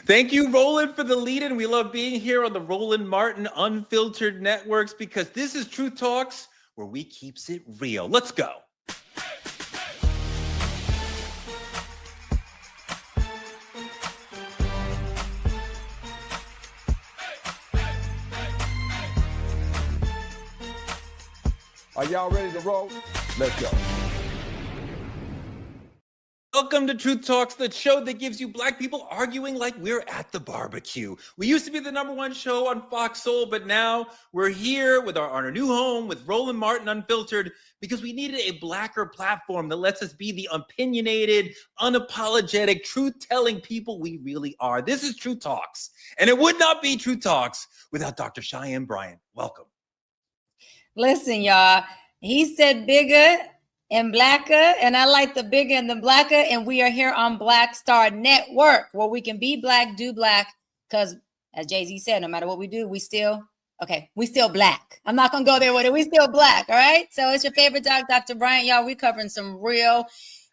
Thank you, Roland, for the lead-in. We love being here on the Roland Martin Unfiltered Networks because this is Truth Talks, where we keeps it real. Let's go. Are y'all ready to roll? Let's go. Welcome to Truth Talks, the show that gives you black people arguing like we're at the barbecue. We used to be the #1 show on Fox Soul, but now we're here with our new home with Roland Martin Unfiltered because we needed a blacker platform that lets us be the opinionated, unapologetic, truth-telling people we really are. This is Truth Talks, and it would not be Truth Talks without Dr. Cheyenne Bryant. Welcome. Listen, y'all, he said bigger and blacker, and I like the bigger and the blacker, and we are here on Black Star Network, where we can be black, do black, because as Jay-Z said, no matter what we do, we still black. I'm not gonna go there with it. We still black, all right? So it's your favorite doc, Dr. Bryant. Y'all, we're covering some real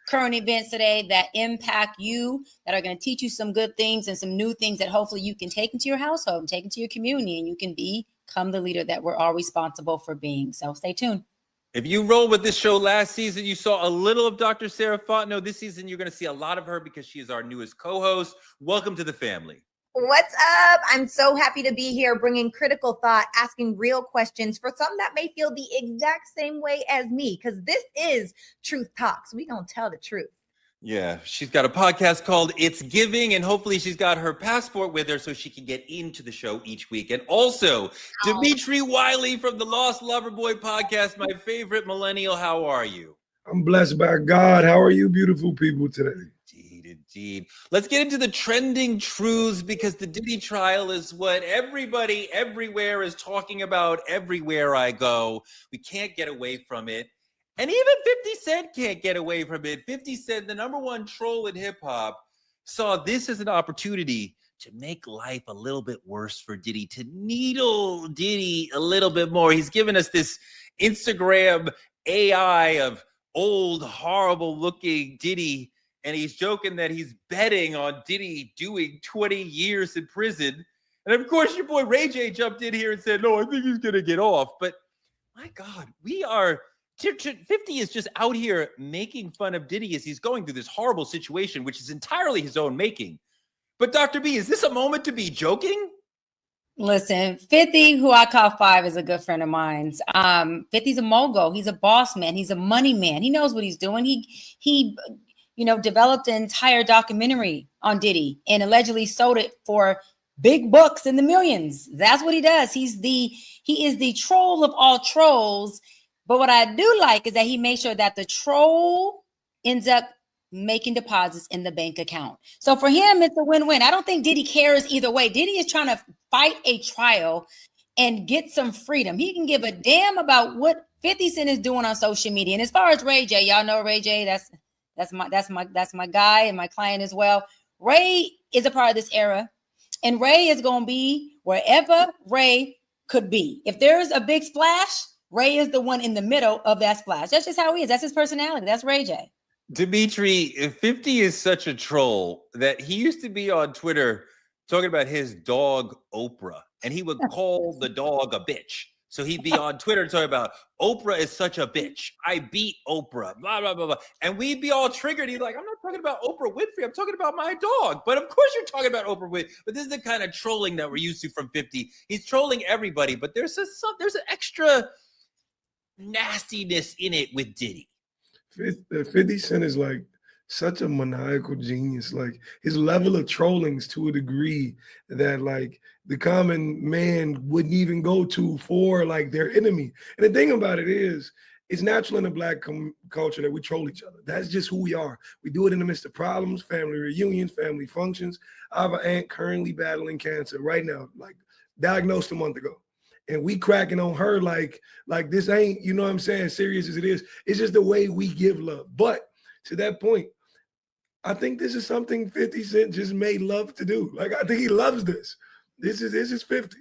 current events today that impact you, that are going to teach you some good things and some new things that hopefully you can take into your household and take into your community, and you can become the leader that we're all responsible for being. So stay tuned. If you rolled with this show last season, you saw a little of Dr. Sarah Fontenot. This season, you're going to see a lot of her because she is our newest co-host. Welcome to the family. What's up? I'm so happy to be here bringing critical thought, asking real questions for some that may feel the exact same way as me, because this is Truth Talks. We gonna tell the truth. Yeah, she's got a podcast called It's Giving, and hopefully she's got her passport with her so she can get into the show each week. And also, Dimitri Wiley from the Lost Lover Boy podcast, my favorite millennial. How are you? I'm blessed by God. How are you beautiful people today? Indeed. Let's get into the trending truths because the Diddy trial is what everybody everywhere is talking about everywhere I go. We can't get away from it. And even 50 Cent can't get away from it. 50 Cent, the #1 troll in hip hop, saw this as an opportunity to make life a little bit worse for Diddy, to needle Diddy a little bit more. He's given us this Instagram AI of old, horrible looking Diddy. And he's joking that he's betting on Diddy doing 20 years in prison. And of course, your boy Ray J jumped in here and said, no, I think he's going to get off. But my God, 50 is just out here making fun of Diddy as he's going through this horrible situation, which is entirely his own making. But Dr. B, is this a moment to be joking? Listen, 50, who I call 5, is a good friend of mine. 50's a mogul. He's a boss man. He's a money man. He knows what he's doing. He developed an entire documentary on Diddy and allegedly sold it for big bucks in the millions. That's what he does. He is the troll of all trolls. But what I do like is that he makes sure that the troll ends up making deposits in the bank account. So for him, it's a win-win. I don't think Diddy cares either way. Diddy is trying to fight a trial and get some freedom. He can give a damn about what 50 Cent is doing on social media. And as far as Ray J, y'all know Ray J, that's my guy and my client as well. Ray is a part of this era, and Ray is going to be wherever Ray could be. If there's a big splash, Ray is the one in the middle of that splash. That's just how he is. That's his personality. That's Ray J. Dimitri, 50 is such a troll that he used to be on Twitter talking about his dog Oprah, and he would call the dog a bitch. So he'd be on Twitter talking about Oprah is such a bitch. I beat Oprah, blah, blah, blah, blah. And we'd be all triggered. He's like, I'm not talking about Oprah Winfrey. I'm talking about my dog. But of course you're talking about Oprah Winfrey. But this is the kind of trolling that we're used to from 50. He's trolling everybody, but there's an extra nastiness in it with Diddy. 50 Cent is like such a maniacal genius. Like his level of trollings to a degree that like the common man wouldn't even go to for like their enemy. And the thing about it is, it's natural in the black culture that we troll each other. That's just who we are. We do it in the midst of problems, family reunions, family functions. I have an aunt currently battling cancer right now, like diagnosed a month ago. And we cracking on her like this ain't, you know what I'm saying, serious as it is. It's just the way we give love. But to that point, I think this is something 50 Cent just made love to do. Like, I think he loves this. This is 50.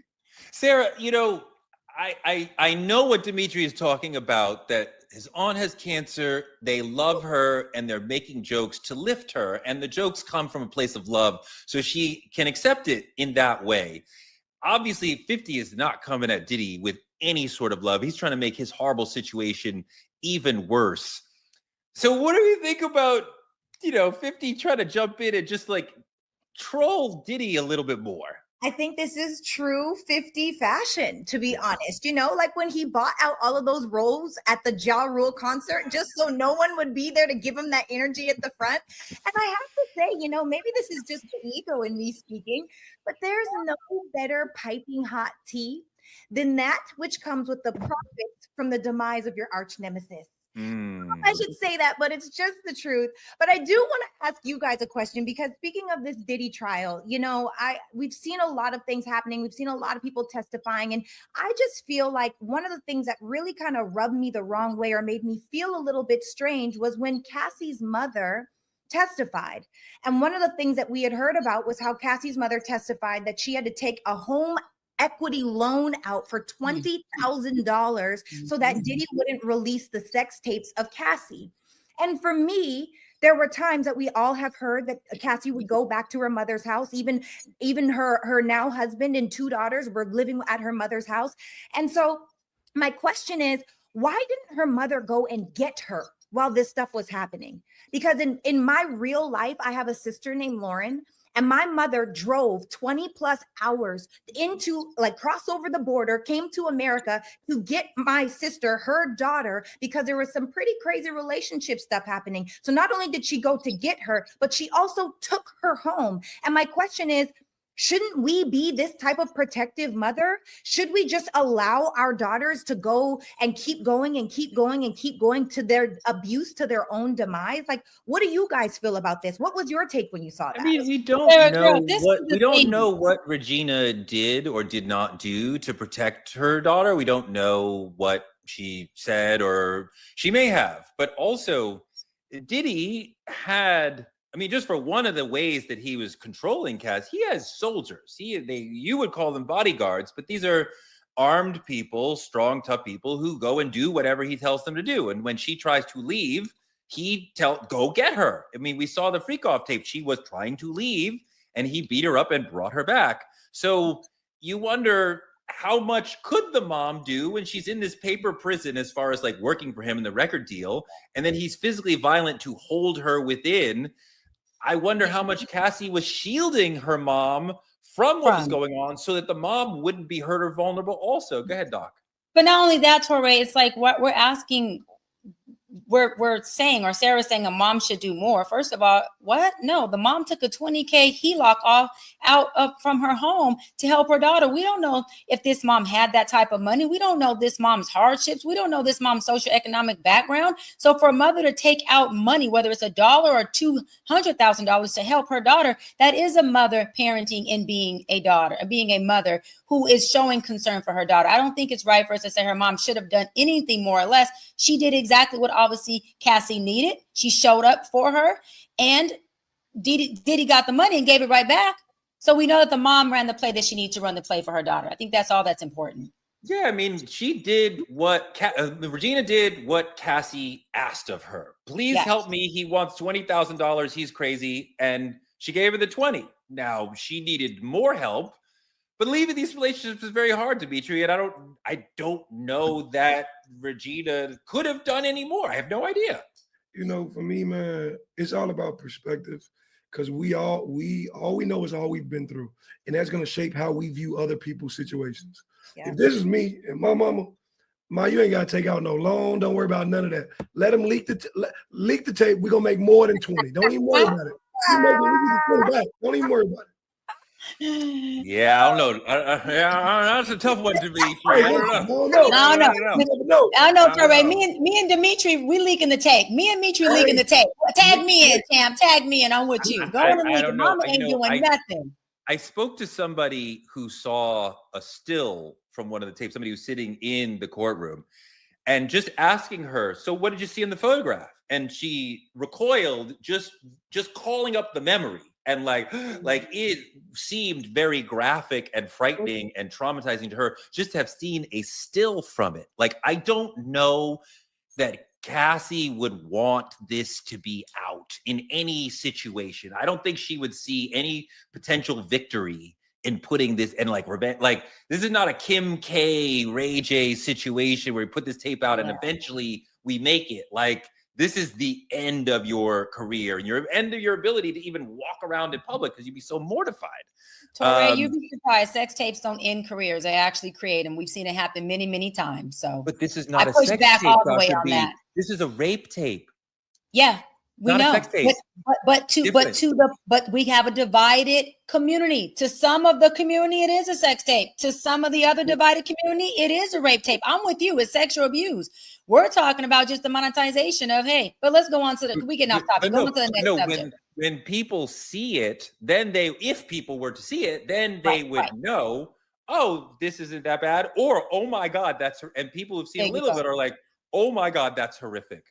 Sarah, I know what Dimitri is talking about, that his aunt has cancer. They love her and they're making jokes to lift her. And the jokes come from a place of love. So she can accept it in that way. Obviously, 50 is not coming at Diddy with any sort of love. He's trying to make his horrible situation even worse. So what do you think about, 50 trying to jump in and just like troll Diddy a little bit more? I think this is true 50 fashion, to be honest. Like when he bought out all of those roles at the Ja Rule concert, just so no one would be there to give him that energy at the front. And I have to say, maybe this is just the ego in me speaking, but there's no better piping hot tea than that which comes with the profits from the demise of your arch nemesis. I should say that, but it's just the truth. But I do want to ask you guys a question, because speaking of this Diddy trial, we've seen a lot of things happening. We've seen a lot of people testifying. And I just feel like one of the things that really kind of rubbed me the wrong way or made me feel a little bit strange was when Cassie's mother testified. And one of the things that we had heard about was how Cassie's mother testified that she had to take a home equity loan out for $20,000 so that Diddy wouldn't release the sex tapes of Cassie. And for me, there were times that we all have heard that Cassie would go back to her mother's house. Even her now husband and 2 daughters were living at her mother's house. And so my question is, why didn't her mother go and get her while this stuff was happening? Because in my real life, I have a sister named Lauren. And my mother drove 20 plus hours cross over the border, came to America to get my sister, her daughter, because there was some pretty crazy relationship stuff happening. So not only did she go to get her, but she also took her home. And my question is, shouldn't we be this type of protective mother? Should we just allow our daughters to go and keep going and keep going and keep going to their abuse, to their own demise? Like, what do you guys feel about this? What was your take when you saw that? I mean, we don't know what Regina did or did not do to protect her daughter. We don't know what she said, or she may have. But also, Diddy had, just for one of the ways that he was controlling Cass, he has soldiers. You would call them bodyguards, but these are armed people, strong, tough people who go and do whatever he tells them to do. And when she tries to leave, go get her. We saw the freak off tape. She was trying to leave and he beat her up and brought her back. So you wonder, how much could the mom do when she's in this paper prison as far as like working for him in the record deal? And then he's physically violent to hold her within. I wonder how much Cassie was shielding her mom from what was going on so that the mom wouldn't be hurt or vulnerable also. Go ahead, Doc. But not only that, Torrey, it's like what we're asking, we're saying, or Sarah's saying a mom should do more. First of all, what? No, the mom took a $20K HELOC from her home to help her daughter. We don't know if this mom had that type of money. We don't know this mom's hardships. We don't know this mom's socioeconomic background. So for a mother to take out money, whether it's $1 or $200,000 to help her daughter, that is a mother parenting and being a daughter, being a mother who is showing concern for her daughter. I don't think it's right for us to say her mom should have done anything more or less. She did exactly what obviously Cassie needed. She showed up for her, and Diddy got the money and gave it right back. So we know that the mom ran the play that she needs to run the play for her daughter. I think that's all that's important. Yeah, she did what Regina did what Cassie asked of her. Please help me. He wants $20,000. He's crazy. And she gave her the 20. Now she needed more help, but leaving these relationships is very hard, Dimitri. And I don't know that Regina could have done any more. I have no idea. For me, man, it's all about perspective, because all we know is all we've been through, and that's going to shape how we view other people's situations. Yeah. If this is me and my mama, you ain't got to take out no loan. Don't worry about none of that. Let them leak the tape. We're going to make more than 20. Don't even worry about it. Don't even worry about it. Yeah, I don't know. That's a tough one to be. I know, Torrey. Me and Dimitri, we leaking the tape. Me and Dimitri leaking the tape. Tag me in, Tam. Tag me in. I'm with you. Go on and leak it. Mama ain't doing nothing. I spoke to somebody who saw a still from one of the tapes, somebody who's sitting in the courtroom, and just asking her, so what did you see in the photograph? And she recoiled, just calling up the memory. And like it seemed very graphic and frightening and traumatizing to her just to have seen a still from it. Like, I don't know that Cassie would want this to be out in any situation. I don't think she would see any potential victory in putting this and like revenge. Like, this is not a Kim K, Ray J situation where we put this tape out and eventually we make it. Like, this is the end of your career and your end of your ability to even walk around in public because you'd be so mortified. Torre, you'd be surprised. Sex tapes don't end careers; they actually create them. We've seen it happen many, many times. So, but this is not a push sex back tape, all the way Dr. on B. that. This is a rape tape. Yeah, we Not know. a sex tape. But we have a divided community. To some of the community, it is a sex tape. To some of the other divided community, it is a rape tape. I'm with you. It's sexual abuse. We're talking about just the monetization of, hey, but let's go on to the, we get off topic. Go on to the next subject. When people see it, then if people were to see it, then they would know, oh, this isn't that bad. Or, oh my God, and people who've seen a little bit are like, oh my God, that's horrific.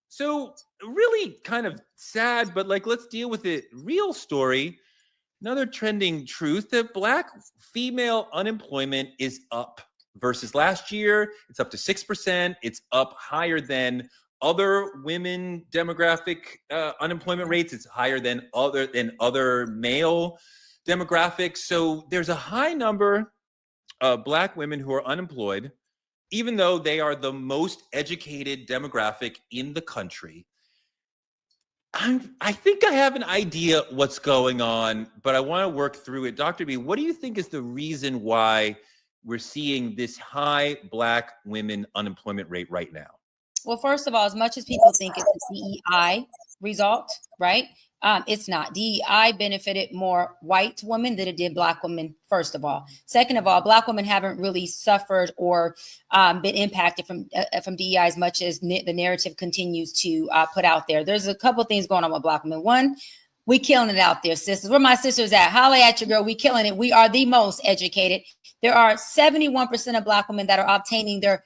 So really kind of sad, but like, let's deal with it. Real story. Another trending truth that Black female unemployment is up versus last year. It's up to 6%. It's up higher than other women demographic unemployment rates. It's higher than other male demographics. So there's a high number of Black women who are unemployed, even though they are the most educated demographic in the country. I think I have an idea what's going on, but I want to work through it. Dr. B, what do you think is the reason why we're seeing this high Black women unemployment rate right now? Well, first of all, as much as people think it's a DEI result, right? It's not. DEI benefited more white women than it did Black women, first of all. Second of all, Black women haven't really suffered or been impacted from DEI as much as the narrative continues to put out there. There's a couple of things going on with Black women. One, we killing it out there, sisters. Where my sisters at? Holla at your girl. We killing it. We are the most educated. There are 71% of Black women that are obtaining their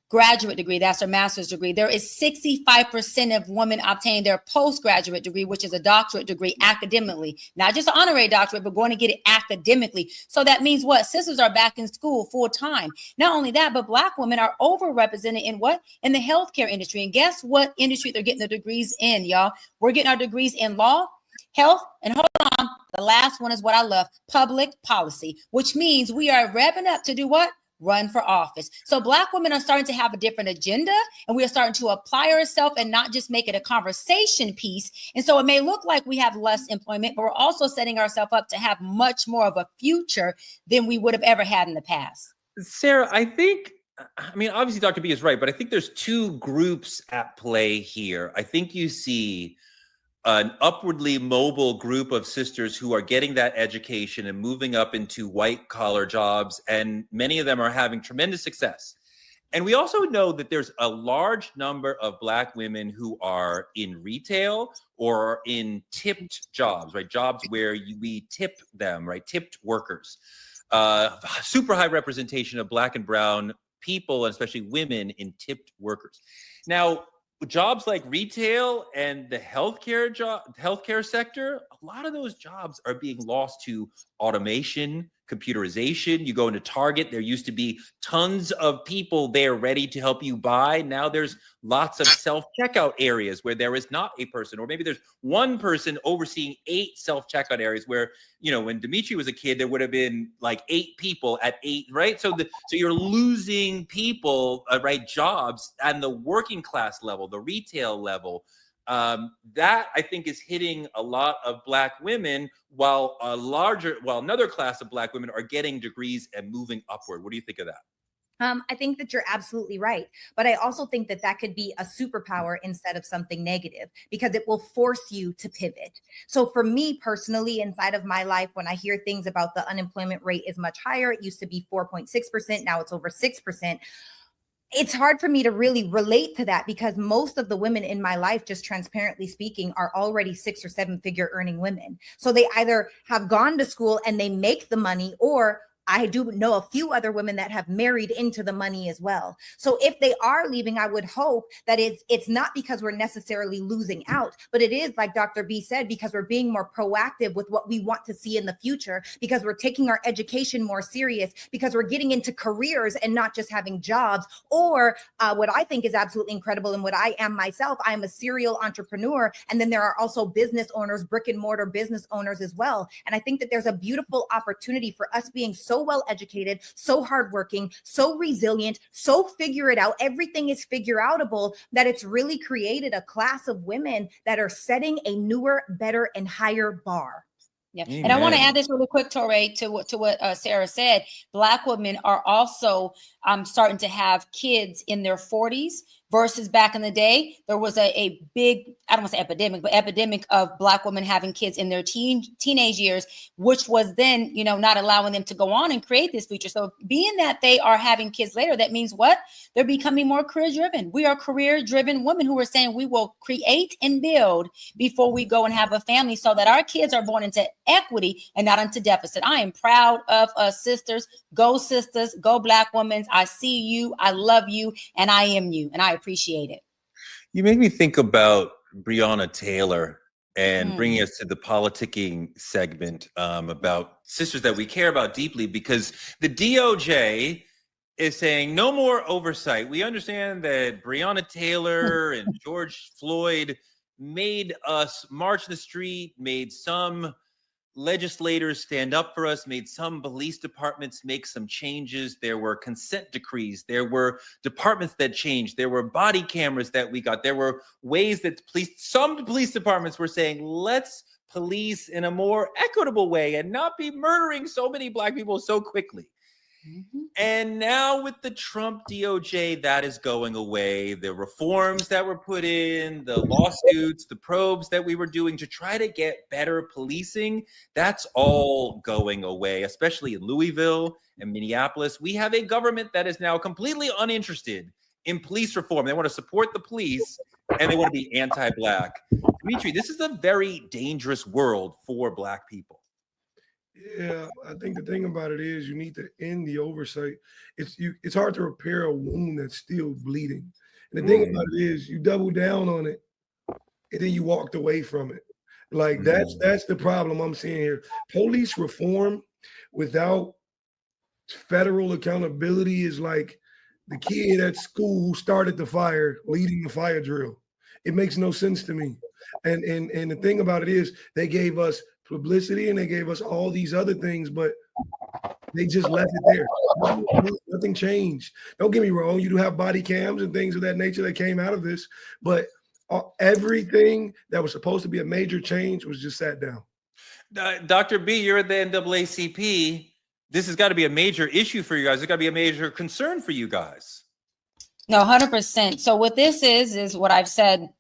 graduate degree. That's their master's degree. There is 65% of women obtaining their postgraduate degree, which is a doctorate degree academically, not just an honorary doctorate, but going to get it academically. So that means what? Sisters are back in school full time. Not only that, but Black women are overrepresented in what? In the healthcare industry. And guess what industry they're getting their degrees in, y'all? We're getting our degrees in law, health, and hold on, the last one is what I love, public policy, which means we are revving up to do what? Run for office. So Black women are starting to have a different agenda, and we are starting to apply ourselves and not just make it a conversation piece. And so it may look like we have less employment, but we're also setting ourselves up to have much more of a future than we would have ever had in the past. Sarah, I think, obviously Dr. B is right, but I think there's two groups at play here. I think you see an upwardly mobile group of sisters who are getting that education and moving up into white collar jobs. And many of them are having tremendous success. And we also know that there's a large number of Black women who are in retail or in tipped jobs, right? Jobs where we tip them, right? Tipped workers. Super high representation of Black and brown people, and especially women in tipped workers. Now, jobs like retail and the healthcare sector, a lot of those jobs are being lost to automation, computerization. You go into Target, there used to be tons of people there ready to help you buy. Now there's lots of self-checkout areas where there is not a person, or maybe there's one person overseeing 8 self-checkout areas where, when Dimitri was a kid, there would have been like 8 people at 8, right? So you're losing people, right? Jobs and the working class level, the retail level. That I think is hitting a lot of Black women, while another class of Black women are getting degrees and moving upward. What do you think of that? I think that you're absolutely right. But I also think that that could be a superpower instead of something negative, because it will force you to pivot. So for me personally, inside of my life, when I hear things about the unemployment rate is much higher, it used to be 4.6%. Now it's over 6%. It's hard for me to really relate to that, because most of the women in my life, just transparently speaking, are already 6 or 7 figure earning women. So they either have gone to school and they make the money, or I do know a few other women that have married into the money as well. So if they are leaving, I would hope that it's not because we're necessarily losing out, but it is, like Dr. B said, because we're being more proactive with what we want to see in the future, because we're taking our education more serious, because we're getting into careers and not just having jobs. Or what I think is absolutely incredible, and what I am myself, I'm a serial entrepreneur. And then there are also business owners, brick and mortar business owners as well. And I think that there's a beautiful opportunity for us being so well educated, so hardworking, so resilient, so figure it out. Everything is figure outable, that it's really created a class of women that are setting a newer, better, and higher bar. Yeah. And I want to Amen. add this really quick, Torre, to what Sarah said. Black women are also starting to have kids in their 40s versus back in the day. There was a big, I don't want to say epidemic, but epidemic of Black women having kids in their teenage years, which was then, you know, not allowing them to go on and create this future. So being that they are having kids later, that means what? They're becoming more career driven. We are career driven women who are saying we will create and build before we go and have a family, so that our kids are born into equity and not into deficit. I am proud of us sisters. Go sisters, go Black women. I see you, I love you, and I am you, and I appreciate it. You make me think about Breonna Taylor and bringing us to the politicking segment about sisters that we care about deeply, because the DOJ is saying no more oversight. We understand that Breonna Taylor and George Floyd made us march the street, made some legislators stand up for us, made some police departments make some changes. There were consent decrees. There were departments that changed. There were body cameras that we got. There were ways that some police departments were saying, let's police in a more equitable way and not be murdering so many Black people so quickly. And now with the Trump DOJ, that is going away. The reforms that were put in, the lawsuits, the probes that we were doing to try to get better policing, that's all going away, especially in Louisville and Minneapolis. We have a government that is now completely uninterested in police reform. They want to support the police and they want to be anti-Black. Dimitri, this is a very dangerous world for Black people. Yeah, I think the thing about it is you need to end the oversight. It's hard to repair a wound that's still bleeding. And the thing about it is you double down on it and then you walked away from it. Like that's the problem I'm seeing here. Police reform without federal accountability is like the kid at school who started the fire leading the fire drill. It makes no sense to me. And the thing about it is they gave us publicity and they gave us all these other things, but they just left it there. Nothing changed. Don't get me wrong. You do have body cams and things of that nature that came out of this, but everything that was supposed to be a major change was just sat down. Dr. B, you're at the NAACP. This has got to be a major issue for you guys. It's got to be a major concern for you guys. No, 100%. So what this is what I've said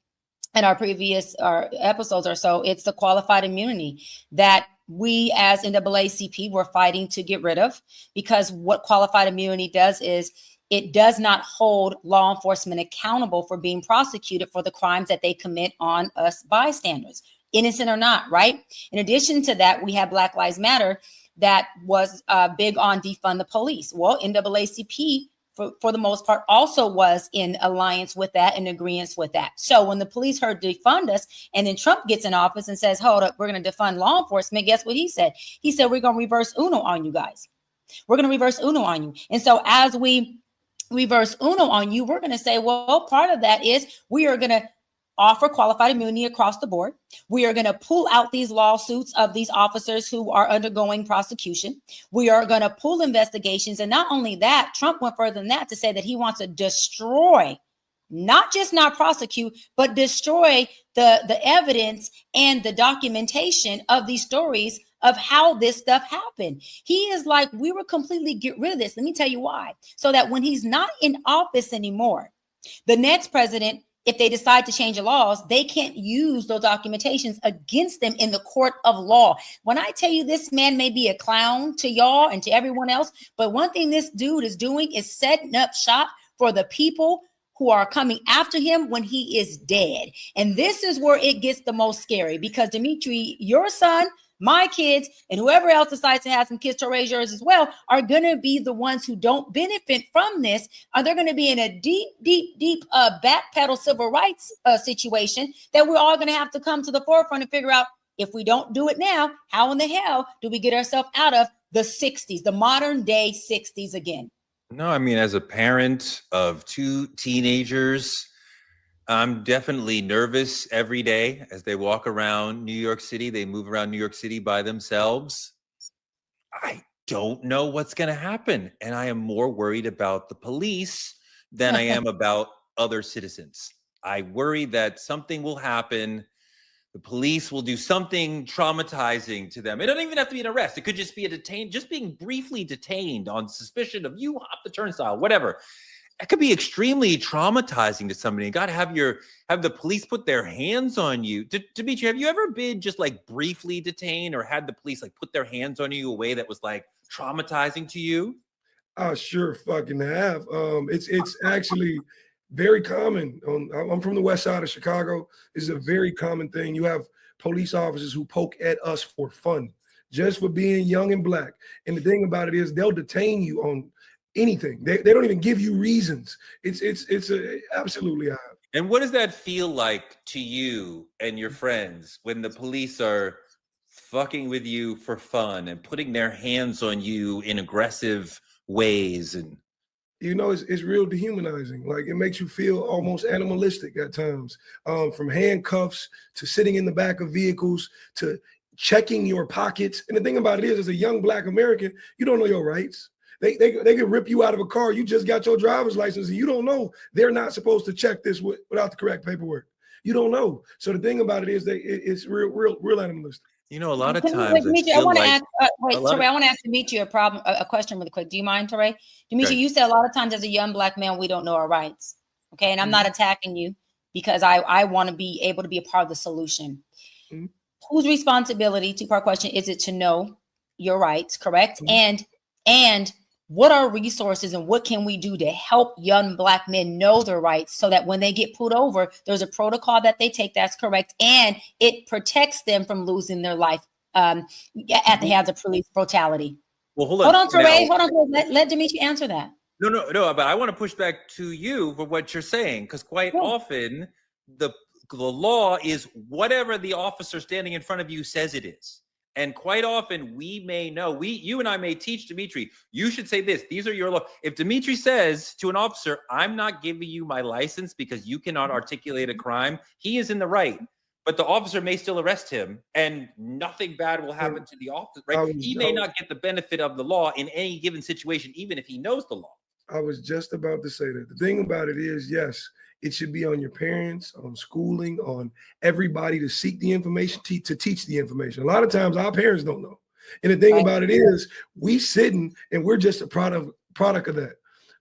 in our previous episodes or so. It's the qualified immunity that we as NAACP were fighting to get rid of, because what qualified immunity does is it does not hold law enforcement accountable for being prosecuted for the crimes that they commit on us bystanders, innocent or not, right? In addition to that, we have Black Lives Matter that was big on defund the police. Well, NAACP for the most part also was in alliance with that and agreement with that. So when the police heard defund us, and then Trump gets in office and says, hold up, we're going to defund law enforcement, guess what he said? He said, we're going to reverse UNO on you guys. We're going to reverse UNO on you. And so as we reverse UNO on you, we're going to say, well, part of that is we are going to offer qualified immunity across the board. We are going to pull out these lawsuits of these officers who are undergoing prosecution. We are going to pull investigations. And not only that, Trump went further than that to say that he wants to destroy, not just not prosecute, but destroy the evidence and the documentation of these stories of how this stuff happened. He is like, we will completely get rid of this. Let me tell you why. So that when he's not in office anymore, the next president, if they decide to change the laws, they can't use those documentations against them in the court of law. When I tell you this man may be a clown to y'all and to everyone else, but one thing this dude is doing is setting up shop for the people who are coming after him when he is dead. And this is where it gets the most scary, because Dimitri, your son, my kids and whoever else decides to have some kids to raise yours as well are going to be the ones who don't benefit from this. Are they going to be in a deep backpedal civil rights situation that we're all going to have to come to the forefront and figure out, if we don't do it now, how in the hell do we get ourselves out of the 60s, the modern day 60s again? No, I mean, as a parent of 2 teenagers, I'm definitely nervous every day as they walk around New York City. They move around New York City by themselves. I don't know what's going to happen. And I am more worried about the police than I am about other citizens. I worry that something will happen. The police will do something traumatizing to them. It doesn't even have to be an arrest. It could just be just being briefly detained on suspicion of you hop the turnstile, whatever. It could be extremely traumatizing to somebody. You got to have the police put their hands on you. Dimitri, have you ever been just like briefly detained or had the police like put their hands on you a way that was like traumatizing to you? I sure fucking have. It's actually very common. I'm from the west side of Chicago. This is a very common thing. You have police officers who poke at us for fun, just for being young and black. And the thing about it is they'll detain you on anything. They don't even give you reasons. It's absolutely odd. And what does that feel like to you and your friends when the police are fucking with you for fun and putting their hands on you in aggressive ways? And it's real dehumanizing. Like, it makes you feel almost animalistic at times, from handcuffs to sitting in the back of vehicles to checking your pockets. And the thing about it is, as a young black American, you don't know your rights. They can rip you out of a car. You just got your driver's license and you don't know they're not supposed to check this without the correct paperwork. You don't know. So the thing about it is it's real animalistic. a lot of times I want to ask. Touré, I want to ask Dimitri a question really quick. Do you mind, Touré? Dimitri, you said a lot of times as a young black man, we don't know our rights. Okay, and I'm not attacking you because I want to be able to be a part of the solution. Mm-hmm. Whose responsibility, 2-part question, is it to know your rights? Correct, mm-hmm. and what are resources and what can we do to help young black men know their rights so that when they get pulled over, there's a protocol that they take that's correct and it protects them from losing their life at the hands of police brutality? Well, hold on, Touré. Hold on. Let Dimitri answer that. No, but I want to push back to you for what you're saying, because quite often the law is whatever the officer standing in front of you says it is. And quite often we may know, you and I may teach Dimitri, you should say this, these are your law. If Dimitri says to an officer, I'm not giving you my license because you cannot articulate a crime, he is in the right. But the officer may still arrest him and nothing bad will happen to the officer, right? He may not get the benefit of the law in any given situation, even if he knows the law. I was just about to say that. The thing about it is, yes, it should be on your parents, on schooling, on everybody to seek the information, to teach the information. A lot of times our parents don't know. And the thing about it is we sitting and we're just a product of that.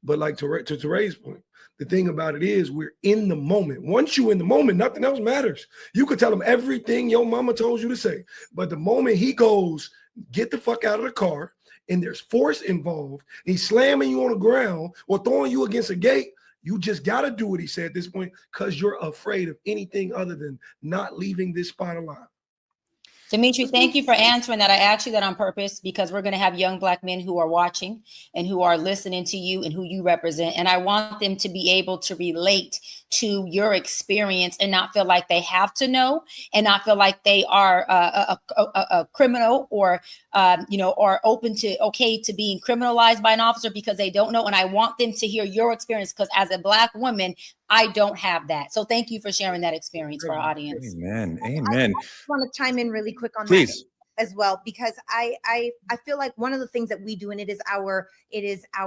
But like to Touré's point, the thing about it is we're in the moment. Once you're in the moment, nothing else matters. You could tell him everything your mama told you to say. But the moment he goes, get the fuck out of the car, and there's force involved, he's slamming you on the ground or throwing you against a gate, you just got to do what he said at this point because you're afraid of anything other than not leaving this spot alive. Dimitri, thank you for answering that. I asked you that on purpose because we're going to have young black men who are watching and who are listening to you and who you represent. And I want them to be able to relate to your experience and not feel like they have to know and not feel like they are a criminal or, or open to being criminalized by an officer because they don't know. And I want them to hear your experience because as a black woman, I don't have that. So thank you for sharing that experience for our audience. Amen. I want to chime in really quick on Please. That as well, because I feel like one of the things that we do, and it is our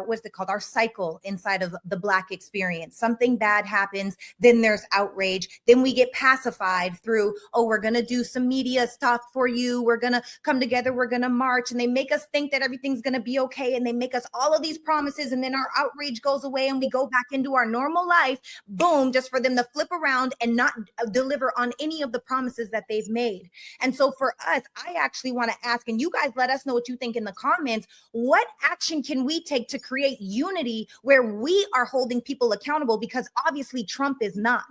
what's it called, our cycle inside of the Black experience. Something bad happens, then there's outrage, then we get pacified through, oh, we're gonna do some media stuff for you, we're gonna come together, we're gonna march, and they make us think that everything's gonna be okay, and they make us all of these promises, and then our outrage goes away and we go back into our normal life, boom, just for them to flip around and not deliver on any of the promises that they've made. And so for us, I actually want to ask, and you guys let us know what you think in the comments, what action can we take to create unity where we are holding people accountable? Because obviously Trump is not,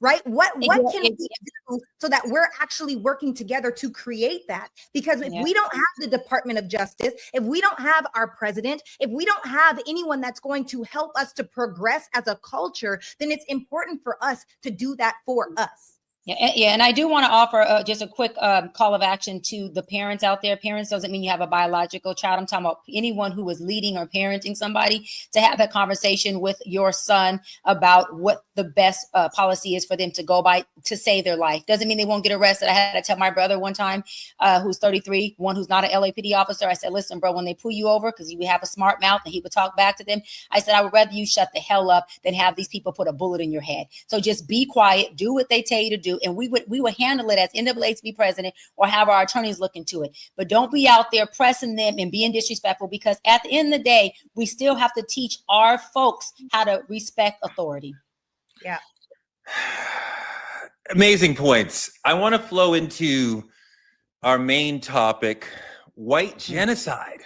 right? What Yeah, can we do so that we're actually working together to create that? Because if Yeah. we don't have the Department of Justice, if we don't have our president, if we don't have anyone that's going to help us to progress as a culture, then it's important for us to do that for us. Yeah, and I do want to offer just a quick call of action to the parents out there. Parents doesn't mean you have a biological child. I'm talking about anyone who is leading or parenting somebody, to have that conversation with your son about what the best policy is for them to go by to save their life. Doesn't mean they won't get arrested. I had to tell my brother one time, who's 33, one who's not an LAPD officer. I said, listen, bro, when they pull you over, because he would have a smart mouth and he would talk back to them, I said, I would rather you shut the hell up than have these people put a bullet in your head. So just be quiet, do what they tell you to do. And we would handle it as NAACP president or have our attorneys look into it. But don't be out there pressing them and being disrespectful, because at the end of the day, we still have to teach our folks how to respect authority. Yeah. Amazing points. I want to flow into our main topic, white genocide,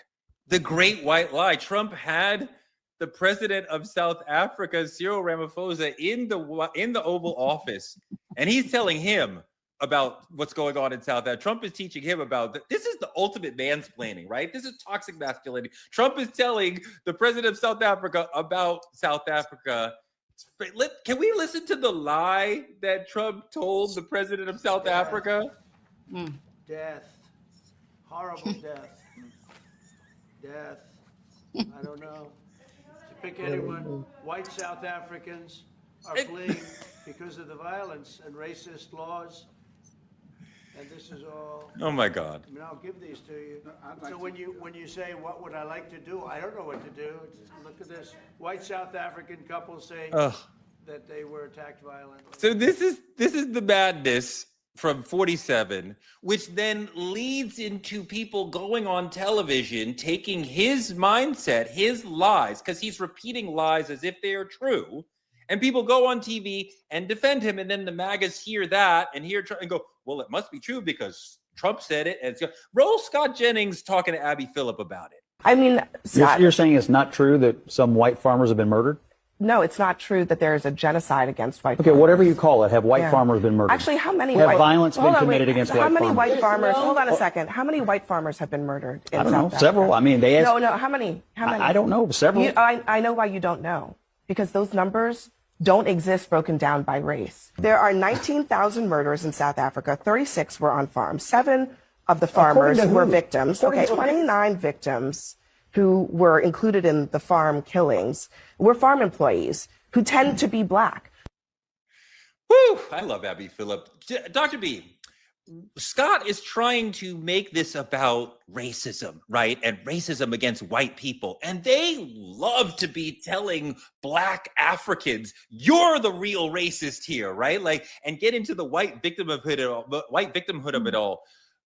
the great white lie. Trump had the president of South Africa, Cyril Ramaphosa, in the Oval Office, and he's telling him about what's going on in South Africa. Trump is teaching him about this is the ultimate mansplaining, right? This is toxic masculinity. Trump is telling the president of South Africa about South Africa. Can we listen to the lie that Trump told the president of South Africa? Death. Horrible death. Death. I don't know. Pick anyone. White South Africans are fleeing because of the violence and racist laws. And this is all. Oh my God. I mean, I'll give these to you. So when you say, what would I like to do? I don't know what to do. Look at this. White South African couple saying that they were attacked violently. So this is the madness from 47, which then leads into people going on television, taking his mindset, his lies, because he's repeating lies as if they are true. And people go on TV and defend him. And then the MAGAs hear that and go, well, it must be true because Trump said it. And roll Scott Jennings talking to Abby Phillip about it. I mean, Scott, you're saying it's not true that some white farmers have been murdered? No, it's not true that there is a genocide against white farmers. Okay, whatever you call it, have white farmers been murdered? Actually, how many have violence been committed against white farmers? How many white farmers? Hold on a second. How many white farmers have been murdered in I don't South know. Africa? Several. I mean, they asked. No. How many? I don't know. Several. I know why you don't know. Because those numbers don't exist broken down by race. There are 19,000 murders in South Africa. 36 were on farms. 7 of the farmers were victims. Okay, 29 victims who were included in the farm killings were farm employees who tend to be black. Woo! I love Abby Phillip. Dr. B, Scott is trying to make this about racism, right? And racism against white people. And they love to be telling black Africans, you're the real racist here, right? And get into the white victimhood of it all.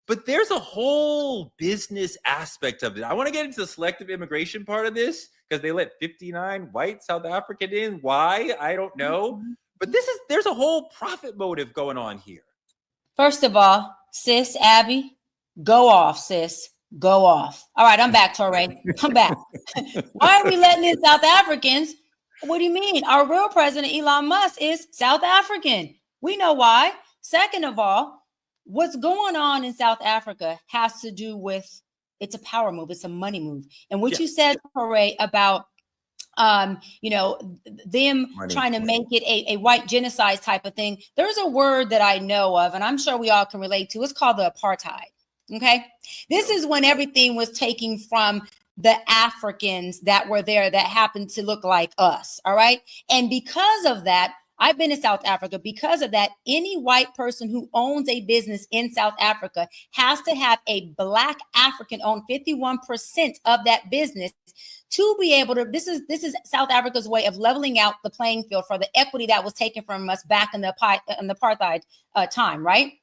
But there's a whole business aspect of it. I want to get into the selective immigration part of this because they let 59 white South African in. Why? I don't know. But there's a whole profit motive going on here. First of all, sis, Abby, go off, sis. Go off. All right, I'm back, Torre. I'm back. Why are we letting in South Africans? What do you mean? Our real president, Elon Musk, is South African. We know why. Second of all, what's going on in South Africa has to do with, it's a power move. It's a money move. And what you said, Torre, about them trying to make it a white genocide type of thing. There's a word that I know of, and I'm sure we all can relate to. It's called the apartheid. Okay. This is when everything was taken from the Africans that were there that happened to look like us. All right. And because of that, I've been to South Africa. Because of that, any white person who owns a business in South Africa has to have a black African own 51% of that business to be able to, this is South Africa's way of leveling out the playing field for the equity that was taken from us back in the apartheid time, right?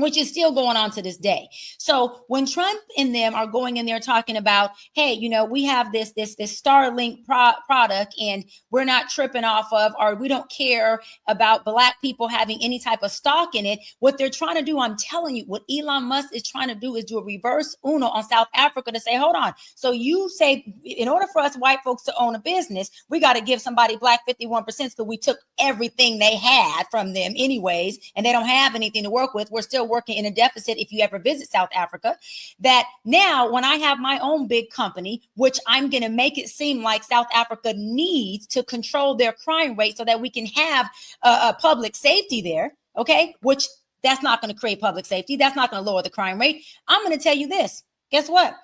which is still going on to this day. So when Trump and them are going in there talking about, hey, you know, we have this Starlink product and we're not tripping off of, or we don't care about Black people having any type of stock in it. What they're trying to do, I'm telling you, what Elon Musk is trying to do is do a reverse Uno on South Africa to say, hold on. So you say, in order for us white folks to own a business, we got to give somebody Black 51% because we took everything they had from them anyways, and they don't have anything to work with. We're still working in a deficit if you ever visit South Africa. That now when I have my own big company, which I'm going to make it seem like South Africa needs to control their crime rate so that we can have a public safety there, okay, which that's not going to create public safety. That's not going to lower the crime rate. I'm going to tell you this. Guess what?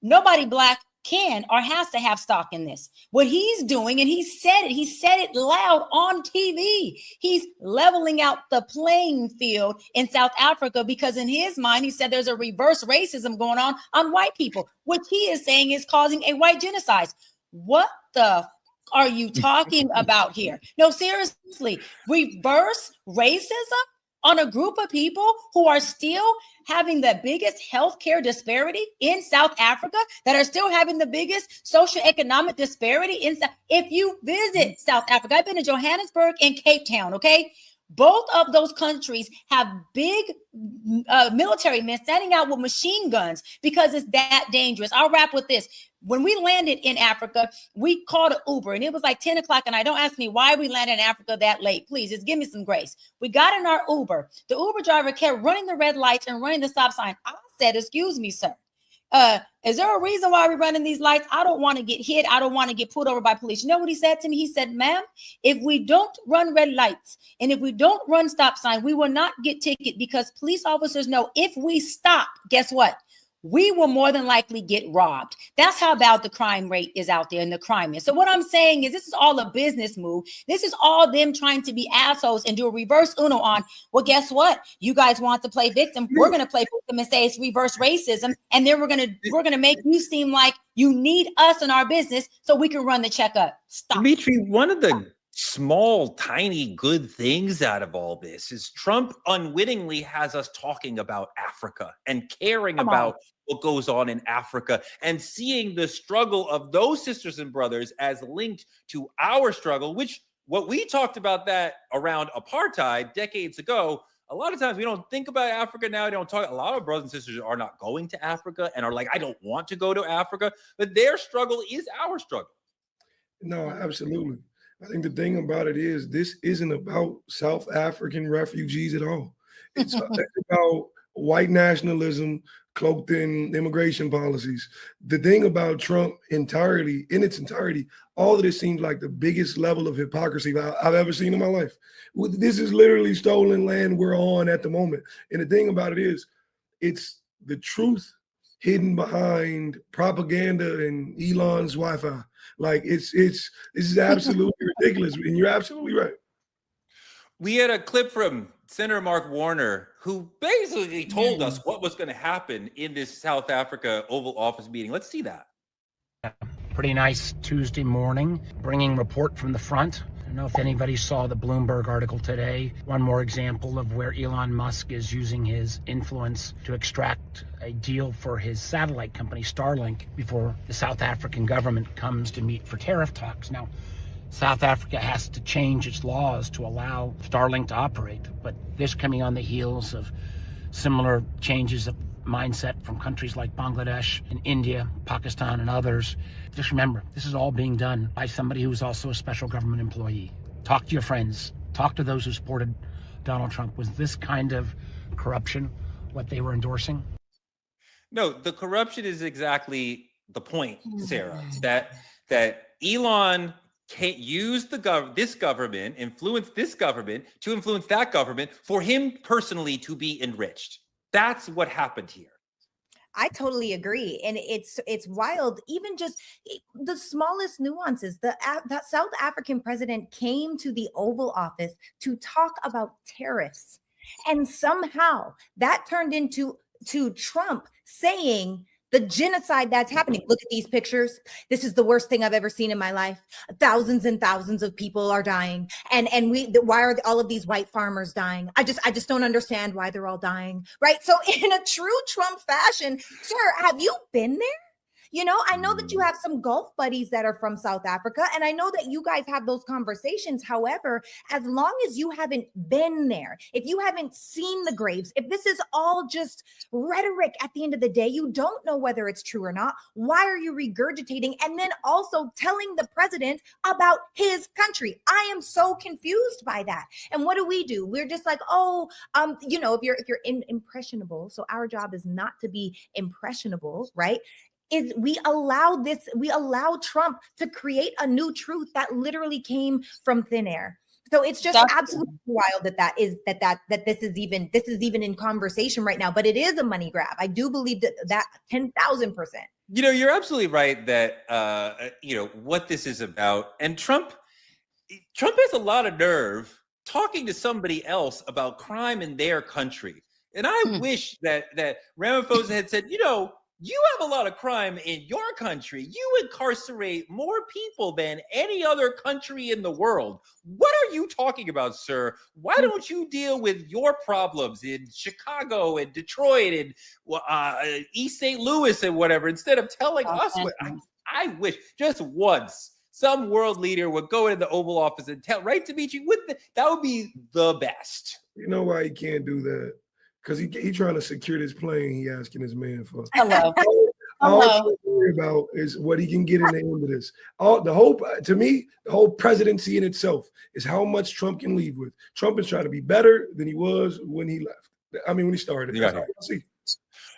Nobody Black can or has to have stock in this. What he's doing, and he said it loud on TV. He's leveling out the playing field in South Africa because in his mind, he said there's a reverse racism going on white people, which he is saying is causing a white genocide. What the are you talking about here? No, seriously, reverse racism on a group of people who are still having the biggest healthcare disparity in South Africa, that are still having the biggest socioeconomic disparity in South. If you visit South Africa, I've been to Johannesburg and Cape Town, okay? Both of those countries have big military men standing out with machine guns because it's that dangerous. I'll wrap with this. When we landed in Africa, we called an Uber and it was like 10 o'clock. And I don't ask me why we landed in Africa that late. Please just give me some grace. We got in our Uber. The Uber driver kept running the red lights and running the stop sign. I said, excuse me, sir. Is there a reason why we're running these lights? I don't want to get hit. I don't want to get pulled over by police. You know what he said to me? He said, ma'am, if we don't run red lights and if we don't run stop sign, we will not get ticket because police officers know if we stop, guess what? We will more than likely get robbed. That's how bad the crime rate is out there and the crime is. So what I'm saying is this is all a business move. This is all them trying to be assholes and do a reverse Uno on, well, guess what? You guys want to play victim. We're going to play victim and say it's reverse racism. And then we're going to make you seem like you need us in our business so we can run the checkup. Stop. Dimitri, one of the small, tiny good things out of all this is Trump unwittingly has us talking about Africa and caring about what goes on in Africa and seeing the struggle of those sisters and brothers as linked to our struggle, which what we talked about that around apartheid decades ago. A lot of times we don't think about Africa now. Don't talk. A lot of brothers and sisters are not going to Africa and are like, I don't want to go to Africa, but their struggle is our struggle. No, absolutely. I think the thing about it is this isn't about South African refugees at all. It's about white nationalism cloaked in immigration policies. The thing about Trump in its entirety, all of this seems like the biggest level of hypocrisy I've ever seen in my life. This is literally stolen land we're on at the moment. And the thing about it is, it's the truth hidden behind propaganda and Elon's Wi-Fi. Like this is absolutely ridiculous. And you're absolutely right. We had a clip from Senator Mark Warner, who basically told us what was going to happen in this South Africa Oval Office meeting. Let's see that. Pretty nice Tuesday morning, bringing report from the front. I don't know if anybody saw the Bloomberg article today. One more example of where Elon Musk is using his influence to extract a deal for his satellite company, Starlink, before the South African government comes to meet for tariff talks. Now, South Africa has to change its laws to allow Starlink to operate, but this coming on the heels of similar changes of mindset from countries like Bangladesh and India, Pakistan, and others. Just remember, this is all being done by somebody who's also a special government employee. Talk to your friends. Talk to those who supported Donald Trump. Was this kind of corruption what they were endorsing? No, the corruption is exactly the point, Sarah, that Elon can't use this government, influence this government to influence that government for him personally to be enriched. That's what happened here. I totally agree. And it's wild. Even just the smallest nuances. That South African president came to the Oval Office to talk about tariffs. And somehow that turned into Trump saying The genocide that's happening. Look at these pictures. This is the worst thing I've ever seen in my life. Thousands and thousands of people are dying. And why are all of these white farmers dying? I just don't understand why they're all dying. Right. So in a true Trump fashion, sir, have you been there? You know, I know that you have some golf buddies that are from South Africa, and I know that you guys have those conversations. However, as long as you haven't been there, if you haven't seen the graves, if this is all just rhetoric at the end of the day, you don't know whether it's true or not. Why are you regurgitating and then also telling the president about his country? I am so confused by that. And what do? We're just like, you know, if you're impressionable, so our job is not to be impressionable, right? Is we allow Trump to create a new truth that literally came from thin air. So it's just absolutely wild that this is even in conversation right now. But it is a money grab. I do believe that 10,000%. You know, you're absolutely right that you know what this is about. And Trump has a lot of nerve talking to somebody else about crime in their country. And I wish that Ramaphosa had said, you know, you have a lot of crime in your country. You incarcerate more people than any other country in the world. What are you talking about, sir? Why don't you deal with your problems in Chicago and Detroit and East St. Louis and whatever, instead of telling us what I wish just once some world leader would go into the Oval Office and tell, right, Dimitri, that would be the best. You know why he can't do that? Because he trying to secure this plane he asking his man for. Hello. All I'm worry about is what he can get in the end of this. To me, the whole presidency in itself is how much Trump can leave with. Trump is trying to be better than he was when he left. I mean, when he started.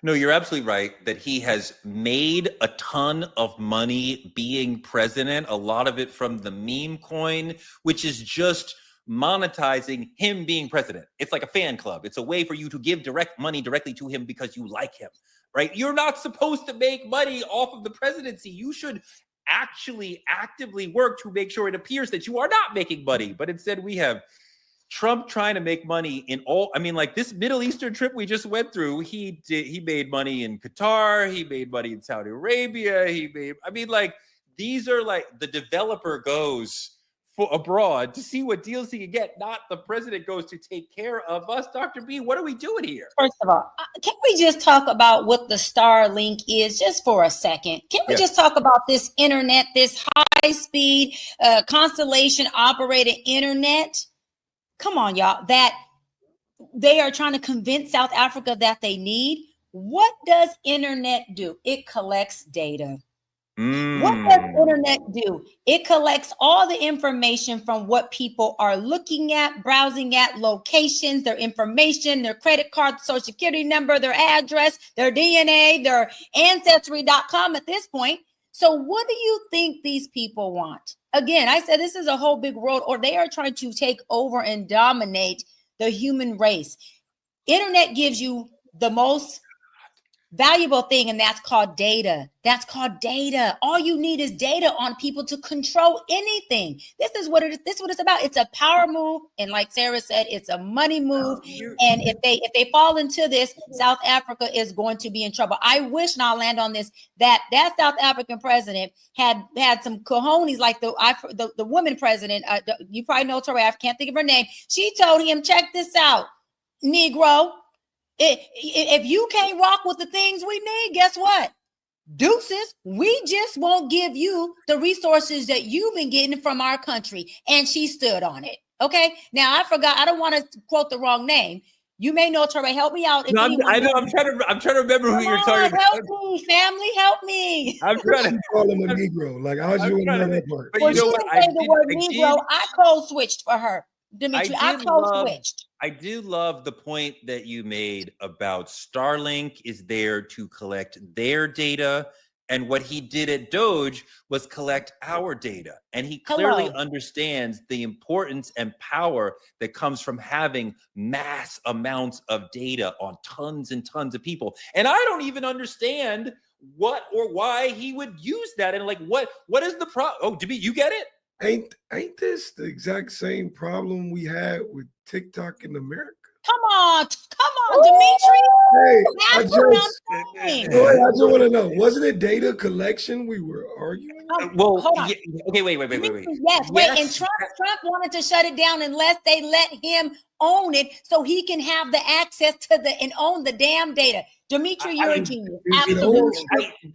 No, you're absolutely right that he has made a ton of money being president, a lot of it from the meme coin, which is just monetizing him being president. It's like a fan club. It's a way for you to give direct money directly to him because you like him, right? You're not supposed to make money off of the presidency. You should actually actively work to make sure it appears that you are not making money. But instead we have Trump trying to make money in all, I mean, like this Middle Eastern trip we just went through, he made money in Qatar, he made money in Saudi Arabia, these are like the developer goes for abroad to see what deals he can get, not the president goes to take care of us. Dr. B, what are we doing here? First of all, can we just talk about what the Starlink is just for a second? Can we just talk about this internet, this high-speed constellation operated internet? Come on, y'all, that they are trying to convince South Africa that they need. What does internet do? It collects data. What does internet do? It collects all the information from what people are looking at, browsing at, locations, their information, their credit card, social security number, their address, their DNA, their ancestry.com at this point. So what do you think these people want? Again, I said this is a whole big world, or they are trying to take over and dominate the human race. Internet gives you the most valuable thing, and that's called data. That's called data. All you need is data on people to control anything. This is what it's about. It's a power move, and like Sarah said, it's a money move. And if they fall into this, South Africa is going to be in trouble. I wish, and I'll land on this, that South African president had some cojones like the woman president. You probably know Tori. I can't think of her name. She told him, check this out, Negro. If you can't rock with the things we need, guess what? Deuces, we just won't give you the resources that you've been getting from our country. And she stood on it. Okay. Now I forgot. I don't want to quote the wrong name. You may know, Tere. Help me out. No, I know. I'm trying to remember who you're talking about. Help me, family. Help me. I'm trying to call him a Negro. Like I was doing that part. But you know what? I code switched for her. Dimitri, I code switched. I do love the point that you made about Starlink is there to collect their data. And what he did at DOJ was collect our data. And he clearly understands the importance and power that comes from having mass amounts of data on tons and tons of people. And I don't even understand what or why he would use that. And like, what is the problem? Oh, Dimitri, you get it? Ain't this the exact same problem we had with TikTok in America? Come on, Dimitri. Hey, That's what I'm saying. I just want to know, wasn't it data collection we were arguing? Well, hold on. okay, wait. Yes, wait, and Trump wanted to shut it down unless they let him own it so he can have the access to and own the damn data. Dimitri, you're a genius. Absolutely.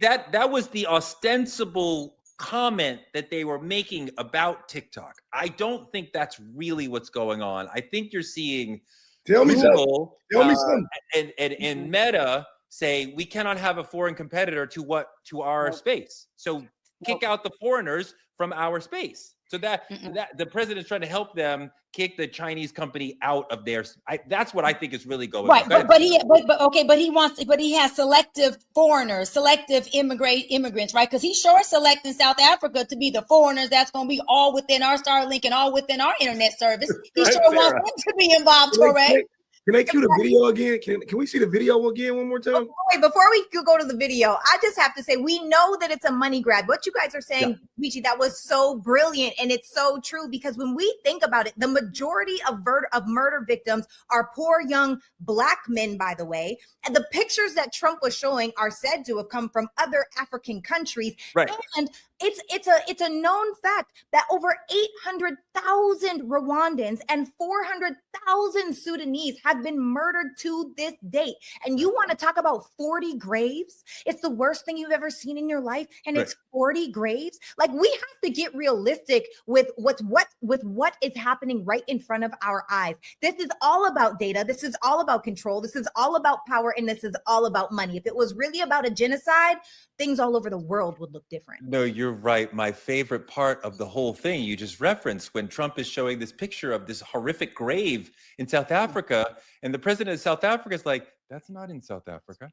That was the ostensible comment that they were making about TikTok. I don't think that's really what's going on. I think you're seeing Google and Meta say we cannot have a foreign competitor to our space. So kick out the foreigners from our space. So that the president's trying to help them kick the Chinese company out of their. That's what I think is really going on. But he has selective foreigners, selective immigrants, right? Because he's sure selecting South Africa to be the foreigners that's going to be all within our Starlink and all within our internet service. He sure wants them to be involved, correct? Can they cue the video again? Can we see the video again one more time? Before we go to the video, I just have to say, we know that it's a money grab. What you guys are saying, Michi, that was so brilliant. And it's so true, because when we think about it, the majority of murder victims are poor young Black men, by the way. And the pictures that Trump was showing are said to have come from other African countries. Right. And it's a known fact that over 800,000 Rwandans and 400,000 Sudanese have been murdered to this date. And you want to talk about 40 graves? It's the worst thing you've ever seen in your life, and it's 40 graves. Like, we have to get realistic with what is happening right in front of our eyes. This is all about data. This is all about control. This is all about power, and this is all about money. If it was really about a genocide, things all over the world would look different. No, you're right. My favorite part of the whole thing you just referenced, when Trump is showing this picture of this horrific grave in South Africa, and the president of South Africa is like, that's not in South Africa.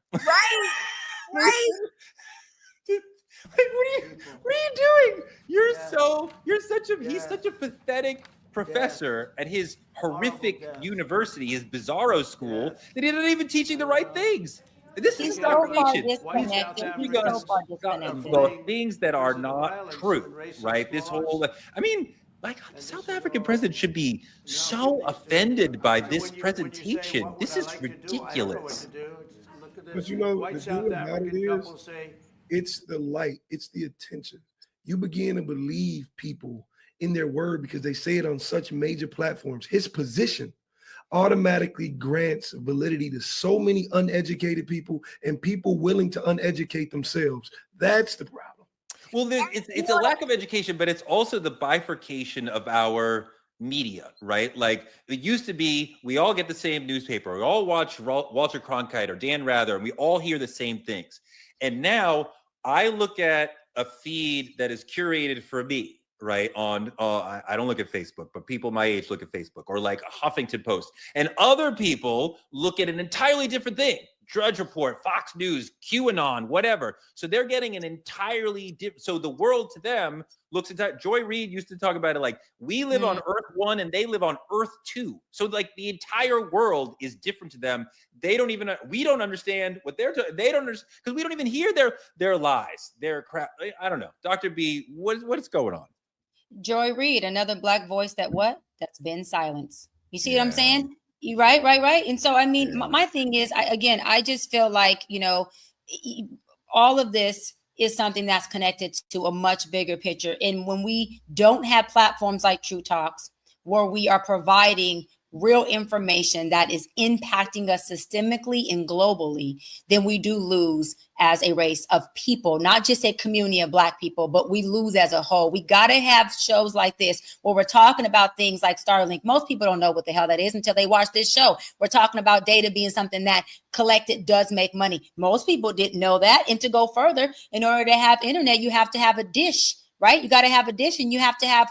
Right. Dude, what are you doing? He's such a pathetic professor at his horrific university, his bizarro school, that he's not even teaching the right things. This is indoctrination. Things that are not true, right? This whole, South African president should be so offended by this presentation. This is ridiculous. But you know, the thing about it is, it's the light, it's the attention. You begin to believe people in their word because they say it on such major platforms. His position automatically grants validity to so many uneducated people and people willing to uneducate themselves. That's the problem. Well, it's a lack of education, but it's also the bifurcation of our media, right? Like, it used to be, we all get the same newspaper. We all watch Walter Cronkite or Dan Rather, and we all hear the same things. And now I look at a feed that is curated for me, right? On I don't look at Facebook, but people my age look at Facebook, or like a Huffington Post, and other people look at an entirely different thing. Drudge Report, Fox News, QAnon, whatever. So they're getting an entirely different. So the world to them looks at. Joy Reid used to talk about it like, we live on Earth 1 and they live on Earth 2. So like the entire world is different to them. We don't understand what they're they don't understand, because we don't even hear their lies, their crap. I don't know. Dr. B, what's going on? Joy Reid, another Black voice that's been silenced. You see what I'm saying? You right. And so, I mean, my thing is, I just feel like, all of this is something that's connected to a much bigger picture. And when we don't have platforms like True Talks, where we are providing real information that is impacting us systemically and globally, then we do lose as a race of people, not just a community of Black people, but we lose as a whole. We got to have shows like this where we're talking about things like Starlink. Most people don't know what the hell that is until they watch this show. We're talking about data being something that collected does make money. Most people didn't know that. And to go further, in order to have internet, you have to have a dish. Right? You got to have a dish, and you have to have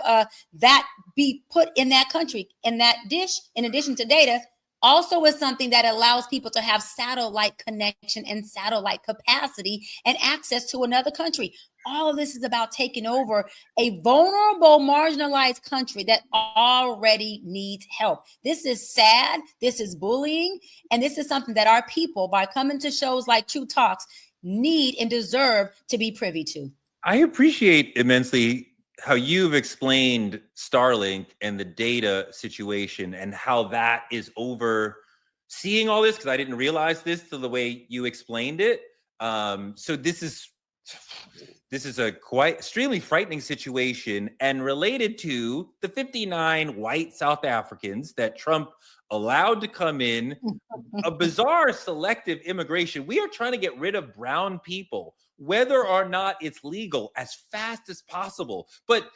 that be put in that country. And that dish, in addition to data, also is something that allows people to have satellite connection and satellite capacity and access to another country. All of this is about taking over a vulnerable, marginalized country that already needs help. This is sad. This is bullying. And this is something that our people, by coming to shows like True Talks, need and deserve to be privy to. I appreciate immensely how you've explained Starlink and the data situation and how that is over seeing all this, because I didn't realize this till the way you explained it. So this is a quite extremely frightening situation, and related to the 59 white South Africans that Trump allowed to come in, a bizarre selective immigration. We are trying to get rid of brown people, whether or not it's legal, as fast as possible. But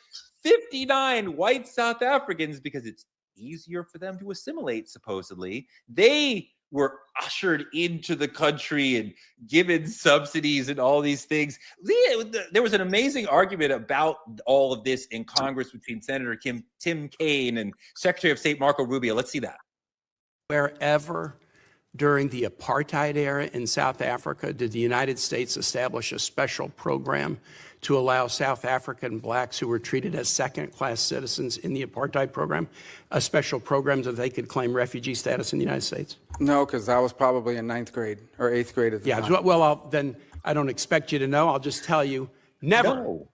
59 white South Africans, because it's easier for them to assimilate, supposedly, they were ushered into the country and given subsidies and all these things. There was an amazing argument about all of this in Congress between Senator Tim Kaine and Secretary of State Marco Rubio. Let's see that. Wherever during the apartheid era in South Africa did the United States establish a special program to allow South African blacks who were treated as second-class citizens in the apartheid program, a special program so they could claim refugee status in the United States? No, because I was probably in 9th grade or 8th grade at the time. Yeah, well, then I don't expect you to know. I'll just tell you, never. No.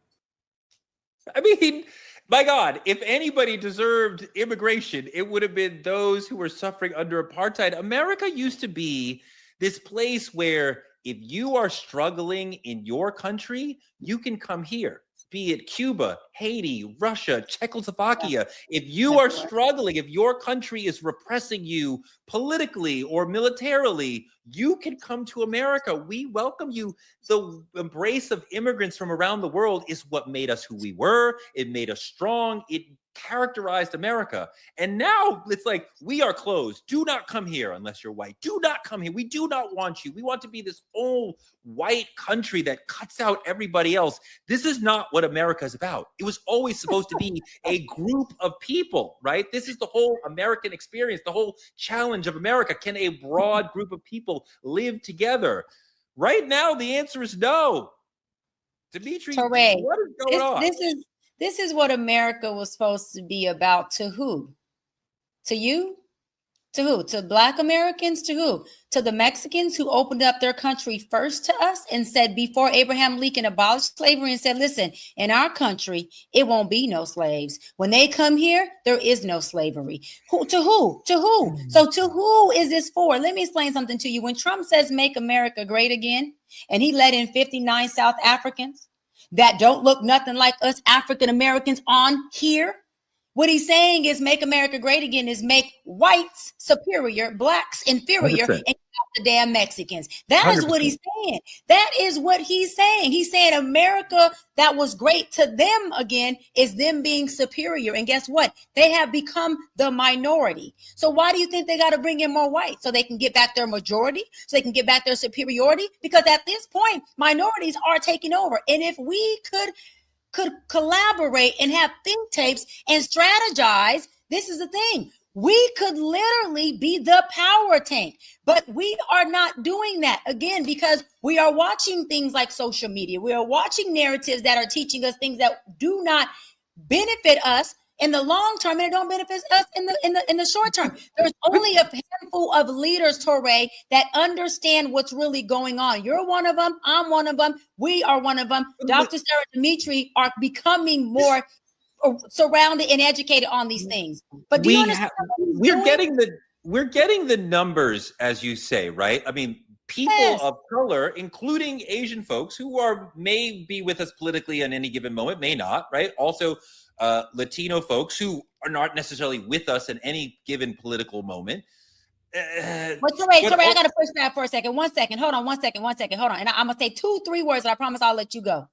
I mean, my God, if anybody deserved immigration, it would have been those who were suffering under apartheid. America used to be this place where if you are struggling in your country, you can come here, be it Cuba, Haiti, Russia, Czechoslovakia. If you are struggling, if your country is repressing you politically or militarily, you can come to America. We welcome you. The embrace of immigrants from around the world is what made us who we were. It made us strong. It characterized America. And now it's like, we are closed. Do not come here unless you're white. Do not come here. We do not want you. We want to be this old white country that cuts out everybody else. This is not what America is about. It was always supposed to be a group of people, right? This is the whole American experience, the whole challenge of America. Can a broad group of people live together? Right now, the answer is no. Dimitri, Touré, what is going on? This is what America was supposed to be about. To who? To you? To who? To Black Americans? To who? To the Mexicans who opened up their country first to us and said, before Abraham Lincoln abolished slavery, and said, listen, in our country, it won't be no slaves. When they come here, there is no slavery. Who? To who? To who? So to who is this for? Let me explain something to you. When Trump says make America great again, and he let in 59 South Africans that don't look nothing like us African Americans on here, what he's saying is make America great again is make whites superior, blacks inferior, 100%. And the damn Mexicans. That is 100%. What he's saying. That is what he's saying. He's saying America that was great to them again is them being superior. And guess what? They have become the minority. So why do you think they got to bring in more whites? So they can get back their majority, so they can get back their superiority? Because at this point, minorities are taking over. And if we could collaborate and have think tanks and strategize, this is the thing. We could literally be the power tank, but we are not doing that again because we are watching things like social media. We are watching narratives that are teaching us things that do not benefit us in the long term, and it don't benefit us in the short term. There's only a handful of leaders, Touré, that understand what's really going on. You're one of them. I'm one of them. We are one of them. Dr. Sarah Dimitri are becoming more surrounded and educated on these things. But do you understand we're getting the numbers, as you say, right? I mean, people of color, including Asian folks who may be with us politically in any given moment, may not, right? Also, Latino folks who are not necessarily with us in any given political moment. But Touré, I got to push that for a second. 1 second. Hold on. 1 second. 1 second. Hold on. And I'm going to say 2-3 words, and I promise I'll let you go.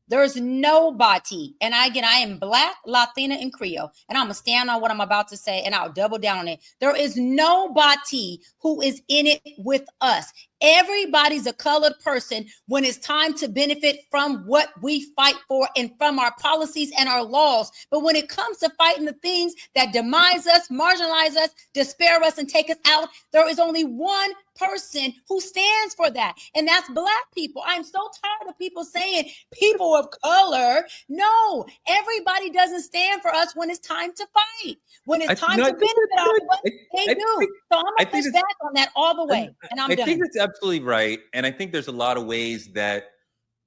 There's nobody, and I am Black, Latina, and Creole, and I'm going to stand on what I'm about to say, and I'll double down on it. There is nobody who is in it with us. Everybody's a colored person when it's time to benefit from what we fight for and from our policies and our laws. But when it comes to fighting the things that demise us, marginalize us, despair us, and take us out, there is only one person who stands for that, and that's Black people. I'm so tired of people saying people of color. No, everybody doesn't stand for us when it's time to fight, when it's time to benefit off of us. They do. So I'm going to push back on that all the way, and I'm done. I think that's absolutely right, and I think there's a lot of ways that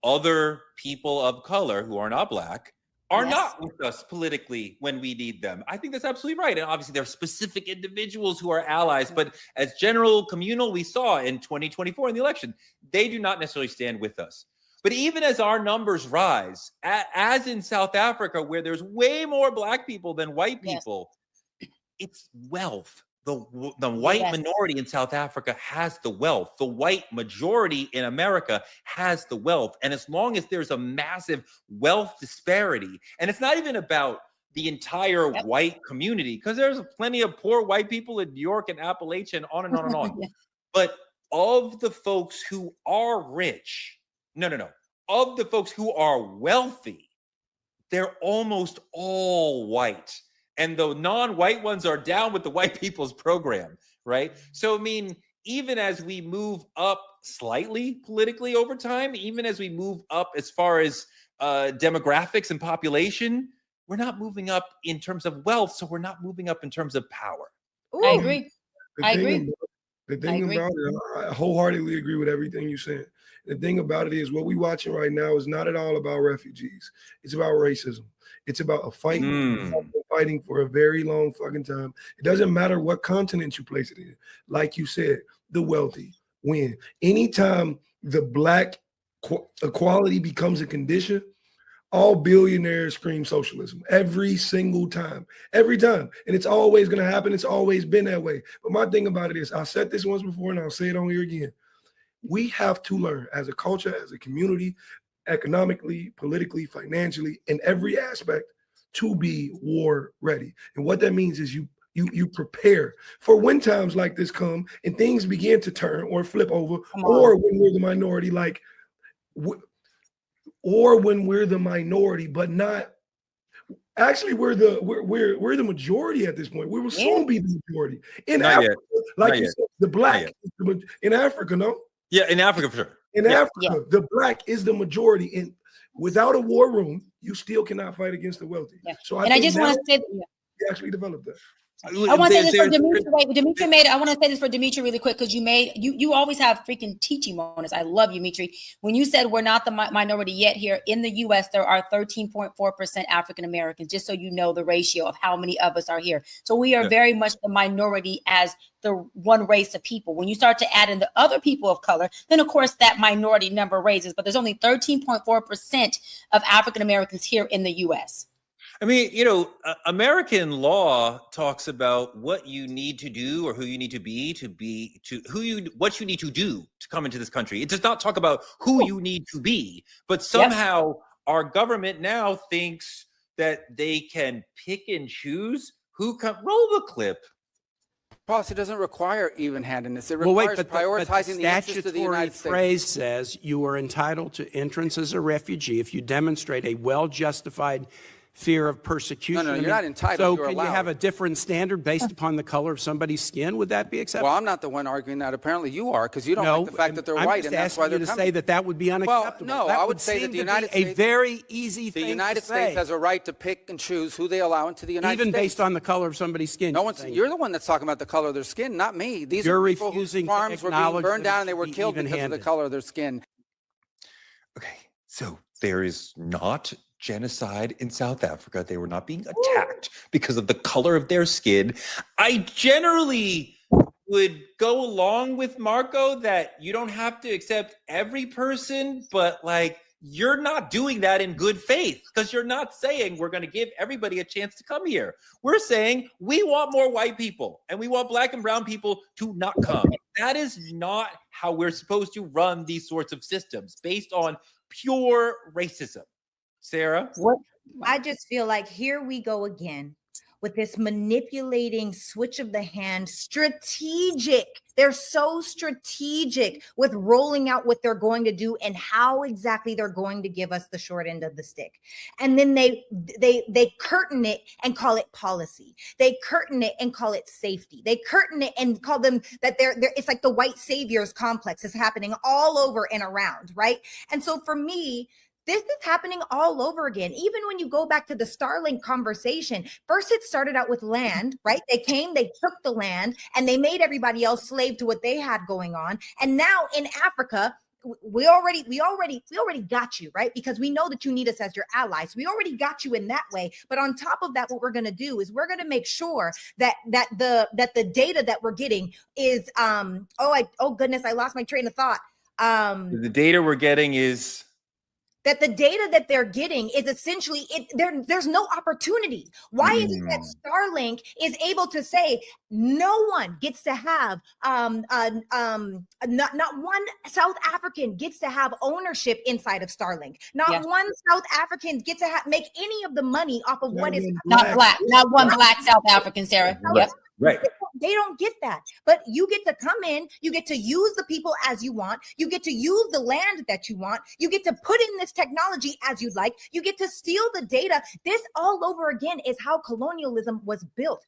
other people of color who are not Black are not with us politically when we need them. I think that's absolutely right. And obviously there are specific individuals who are allies, but as general communal, we saw in 2024 in the election, they do not necessarily stand with us. But even as our numbers rise, as in South Africa, where there's way more Black people than white people, it's wealth. The white minority in South Africa has the wealth. The white majority in America has the wealth. And as long as there's a massive wealth disparity, and it's not even about the entire white community, because there's plenty of poor white people in New York and Appalachia and on and on and on. But of the folks who are rich, of the folks who are wealthy, they're almost all white. And the non-white ones are down with the white people's program, right? So, I mean, even as we move up slightly politically over time, even as we move up as far as demographics and population, we're not moving up in terms of wealth, so we're not moving up in terms of power. I agree. The thing about it, I wholeheartedly agree with everything you said. The thing about it is what we're watching right now is not at all about refugees. It's about racism. It's about a fight. Fighting for a very long fucking time. It doesn't matter what continent you place it in. Like you said, the wealthy win. Anytime the Black equality becomes a condition, all billionaires scream socialism every single time, every time. And it's always going to happen. It's always been that way. But my thing about it is, I said this once before and I'll say it on here again. We have to learn as a culture, as a community, economically, politically, financially, in every aspect, to be war ready. And what that means is you prepare for when times like this come and things begin to turn or flip over, or when we're the minority, or when we're the minority, but not actually we're the majority at this point. We will soon be the majority in Africa, like you said, the Black in Africa, no? Yeah, in Africa for sure. In Africa, the Black is the majority, and without a war room, you still cannot fight against the wealthy. So I just want to say we actually developed that. I want to say this for Dimitri. Wait, Dimitri made. I want to say this for Dimitri really quick because you always have freaking teaching moments. I love you, Dimitri. When you said we're not the minority yet here in the U.S., there are 13.4% African Americans. Just so you know the ratio of how many of us are here. So we are very much the minority as the one race of people. When you start to add in the other people of color, then of course that minority number raises. But there's only 13.4% of African Americans here in the U.S. I mean, American law talks about what you need to do or who you need to be what you need to do to come into this country. It does not talk about who you need to be, but somehow our government now thinks that they can pick and choose who come. Roll the clip. Policy doesn't require even-handedness. It requires prioritizing the interests of the United States. The phrase says you are entitled to entrance as a refugee if you demonstrate a well-justified fear of persecution. No, you're not entitled. So can you have a different standard based upon the color of somebody's skin? Would that be acceptable? Well, I'm not the one arguing that. Apparently you are, because you don't like the fact that they're white, and that's why they're coming. I'm just asking you to say that would be unacceptable. Well, no, I would say that the United States, a very easy thing to say. The United States has a right to pick and choose who they allow into the United States. Even based on the color of somebody's skin. You're the one that's talking about the color of their skin, not me. These are people whose farms were being burned down and they were killed because of the color of their skin. Okay, so there is not genocide in South Africa. They were not being attacked because of the color of their skin. I generally would go along with Marco that you don't have to accept every person, but you're not doing that in good faith, because you're not saying we're going to give everybody a chance to come here. We're saying we want more white people and we want Black and brown people to not come. That is not how we're supposed to run these sorts of systems based on pure racism. Sarah? I just feel like here we go again with this manipulating switch of the hand, strategic. They're so strategic with rolling out what they're going to do and how exactly they're going to give us the short end of the stick. And then they curtain it and call it policy. They curtain it and call it safety. They curtain it and call them that they're it's like the white saviors complex is happening all over and around, right? And so for me, this is happening all over again. Even when you go back to the Starlink conversation, first it started out with land, right? They came, they took the land, and they made everybody else slave to what they had going on. And now in Africa, we already got you, right? Because we know that you need us as your allies. We already got you in that way. But on top of that, what we're going to do is we're going to make sure that the data that we're getting is oh goodness, I lost my train of thought. The data we're getting is that the data that they're getting is essentially there's no opportunity. Why is it that Starlink is able to say no one gets to have not one South African gets to have ownership inside of Starlink. Not one South African gets to make any of the money off of what is not one black South African, Sarah. Yep. Right. They don't get that. But you get to come in, you get to use the people as you want, you get to use the land that you want, you get to put in this technology as you'd like, you get to steal the data. This all over again is how colonialism was built.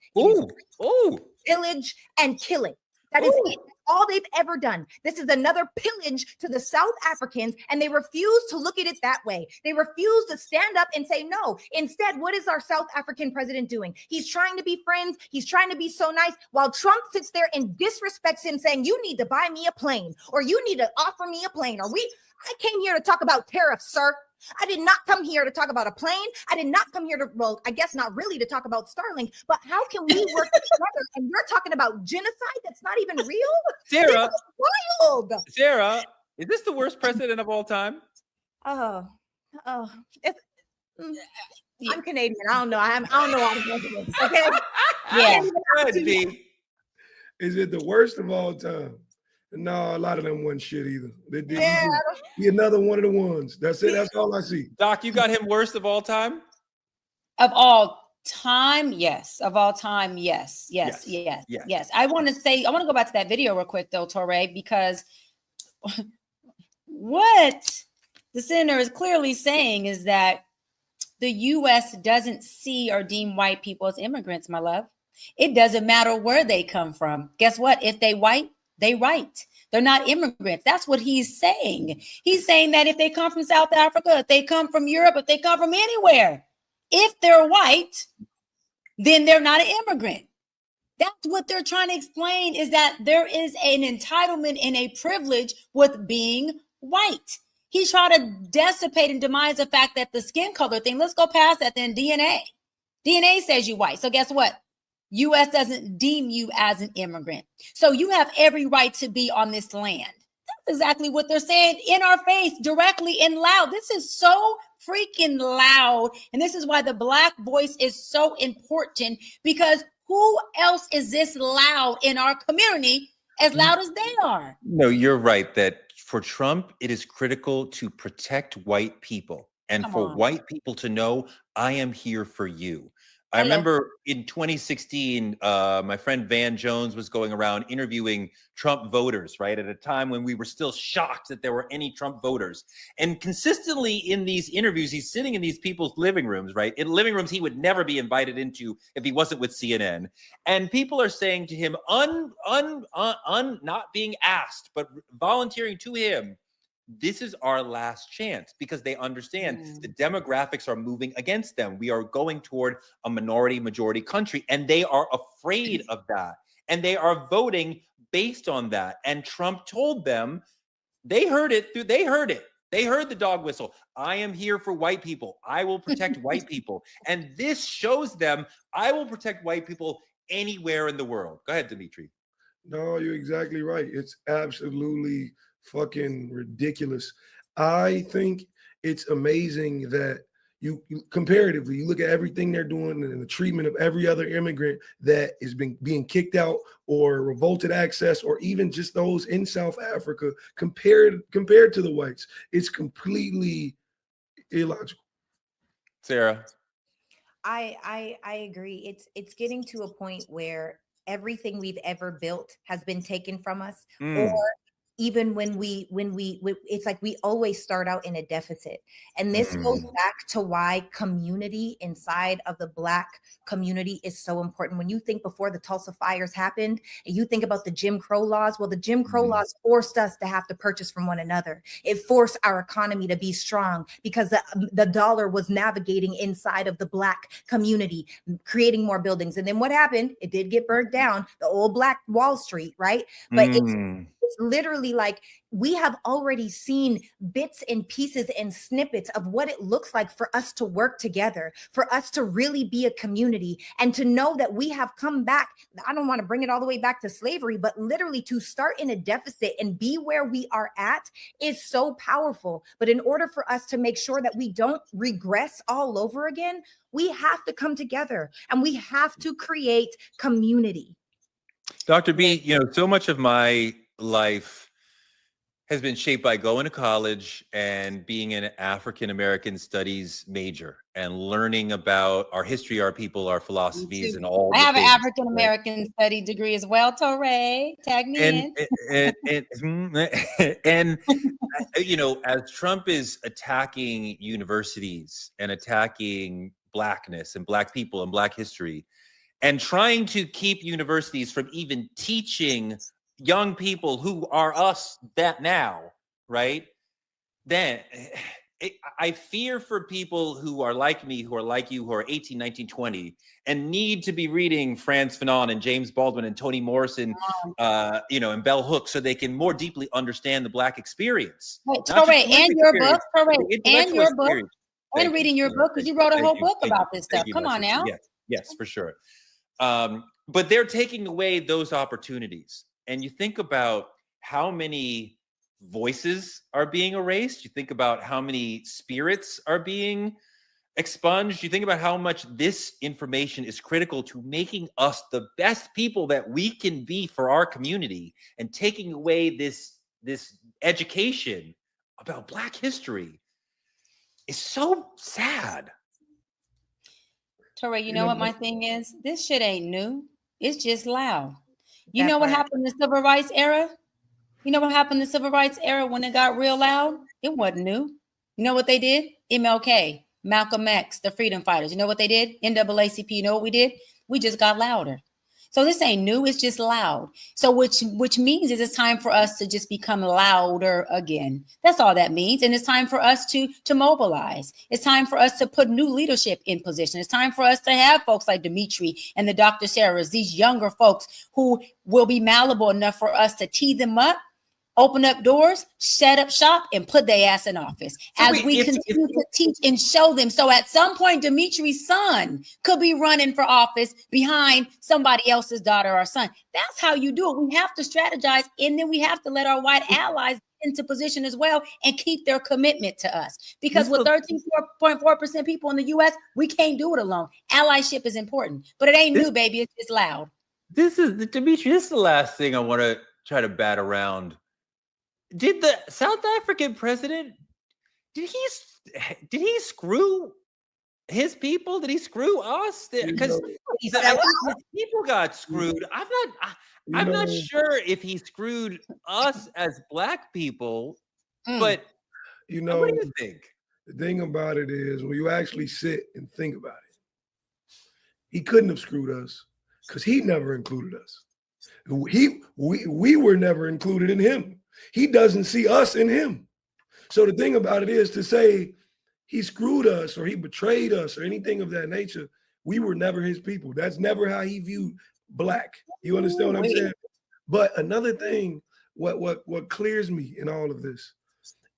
Pillage and killing. That is it. All they've ever done. This is another pillage to the South Africans, and they refuse to look at it that way. They refuse to stand up and say no. Instead, what is our South African president doing? He's trying to be friends. He's trying to be so nice, while Trump sits there and disrespects him, saying, you need to buy me a plane, or you need to offer me a plane, or I came here to talk about tariffs, sir. I did not come here to talk about a plane. I did not come here to, well, I guess not really to talk about Starlink, but how can we work together? And you're talking about genocide that's not even real? Sarah, wild. Sarah, is this the worst president of all time? I'm Canadian. I don't know. I don't know all the presidents. Okay. Yeah. Is it the worst of all time? No, a lot of them wasn't shit either. He another one of the ones. That's it. That's all I see. Doc, you got him worst of all time? Of all time, yes. Of all time, yes. Yes. I want to go back to that video real quick though, Torre, because what the senator is clearly saying is that the U.S. doesn't see or deem white people as immigrants, my love. It doesn't matter where they come from. Guess what? If they white, they right. They're not immigrants. That's what he's saying. He's saying that if they come from South Africa, if they come from Europe, if they come from anywhere, if they're white, then they're not an immigrant. That's what they're trying to explain, is that there is an entitlement and a privilege with being white. He's trying to dissipate and demise the fact that the skin color thing, let's go past that then. DNA says you white. So guess what? U.S. doesn't deem you as an immigrant. So you have every right to be on this land. That's exactly what they're saying in our face, directly and loud. This is so freaking loud. And this is why the Black voice is so important, because who else is this loud in our community as loud as they are? No, you're right that for Trump, it is critical to protect white people and white people to know, I am here for you. I remember in 2016, my friend Van Jones was going around interviewing Trump voters, right? At a time when we were still shocked that there were any Trump voters. And consistently in these interviews, he's sitting in these people's living rooms, right? In living rooms he would never be invited into if he wasn't with CNN. And people are saying to him, not being asked, but volunteering to him, this is our last chance, because they understand the demographics are moving against them. We are going toward a minority majority country, and they are afraid of that. And they are voting based on that. And Trump told them, they heard it. They heard the dog whistle. I am here for white people. I will protect white people. And this shows them, I will protect white people anywhere in the world. Go ahead, Dimitri. No, you're exactly right. It's absolutely fucking ridiculous. I think it's amazing that you comparatively, you look at everything they're doing and the treatment of every other immigrant that is being kicked out or revolted access, or even just those in South Africa compared to the whites. It's completely illogical. Sarah. I agree. It's getting to a point where everything we've ever built has been taken from us, or even when we it's like we always start out in a deficit. And this goes back to why community inside of the Black community is so important. When you think before the Tulsa fires happened and you think about the Jim Crow laws, well, the Jim Crow laws forced us to have to purchase from one another. It forced our economy to be strong because the dollar was navigating inside of the Black community, creating more buildings. And then what happened? It did get burnt down, the old Black Wall Street, right? But It's literally like we have already seen bits and pieces and snippets of what it looks like for us to work together, for us to really be a community, and to know that we have come back. I don't want to bring it all the way back to slavery, but literally to start in a deficit and be where we are at is so powerful. But in order for us to make sure that we don't regress all over again, we have to come together and we have to create community. Dr. B, so much of my life has been shaped by going to college and being an African American studies major and learning about our history, our people, our philosophies, and all. I have an African American study degree as well, Torre. Tag me in. And as Trump is attacking universities and attacking Blackness and Black people and Black history, and trying to keep universities from even teaching young people who are us that now, right? Then I fear for people who are like me, who are like you, who are 18, 19, 20, and need to be reading Frantz Fanon and James Baldwin and Toni Morrison, and Bell Hooks, so they can more deeply understand the Black experience. Torre, and your book, and reading your book, because you wrote a whole book about this stuff. Come on now. Yes, for sure. But they're taking away those opportunities. And you think about how many voices are being erased. You think about how many spirits are being expunged. You think about how much this information is critical to making us the best people that we can be for our community, and taking away this education about Black history is so sad. Torre, you know what my thing is? This shit ain't new. It's just loud. You know what happened in the civil rights era? You know what happened in the civil rights era when it got real loud? It wasn't new. You know what they did? MLK, Malcolm X, the freedom fighters. You know what they did? NAACP. You know what we did? We just got louder. So this ain't new. It's just loud. So which means is it's time for us to just become louder again. That's all that means. And it's time for us to mobilize. It's time for us to put new leadership in position. It's time for us to have folks like Dimitri and the Dr. Sarahs, these younger folks who will be malleable enough for us to tee them up, open up doors, set up shop, and put their ass in office as we continue to teach and show them. So at some point, Dimitri's son could be running for office behind somebody else's daughter or son. That's how you do it. We have to strategize, and then we have to let our white allies into position as well and keep their commitment to us. Because with 13.4% people in the U.S., we can't do it alone. Allyship is important, but it ain't new, baby. It's just loud. Dimitri, this is the last thing I want to try to bat around. Did the South African president, did he screw his people? Did he screw us? Because people got screwed. I'm not sure if he screwed us as Black people, but what do you think? The thing about it is, when you actually sit and think about it, he couldn't have screwed us because he never included us. We were never included in him. He doesn't see us in him. So the thing about it is, to say he screwed us or he betrayed us or anything of that nature, we were never his people. That's never how he viewed Black. You understand what I'm saying? But another thing, what clears me in all of this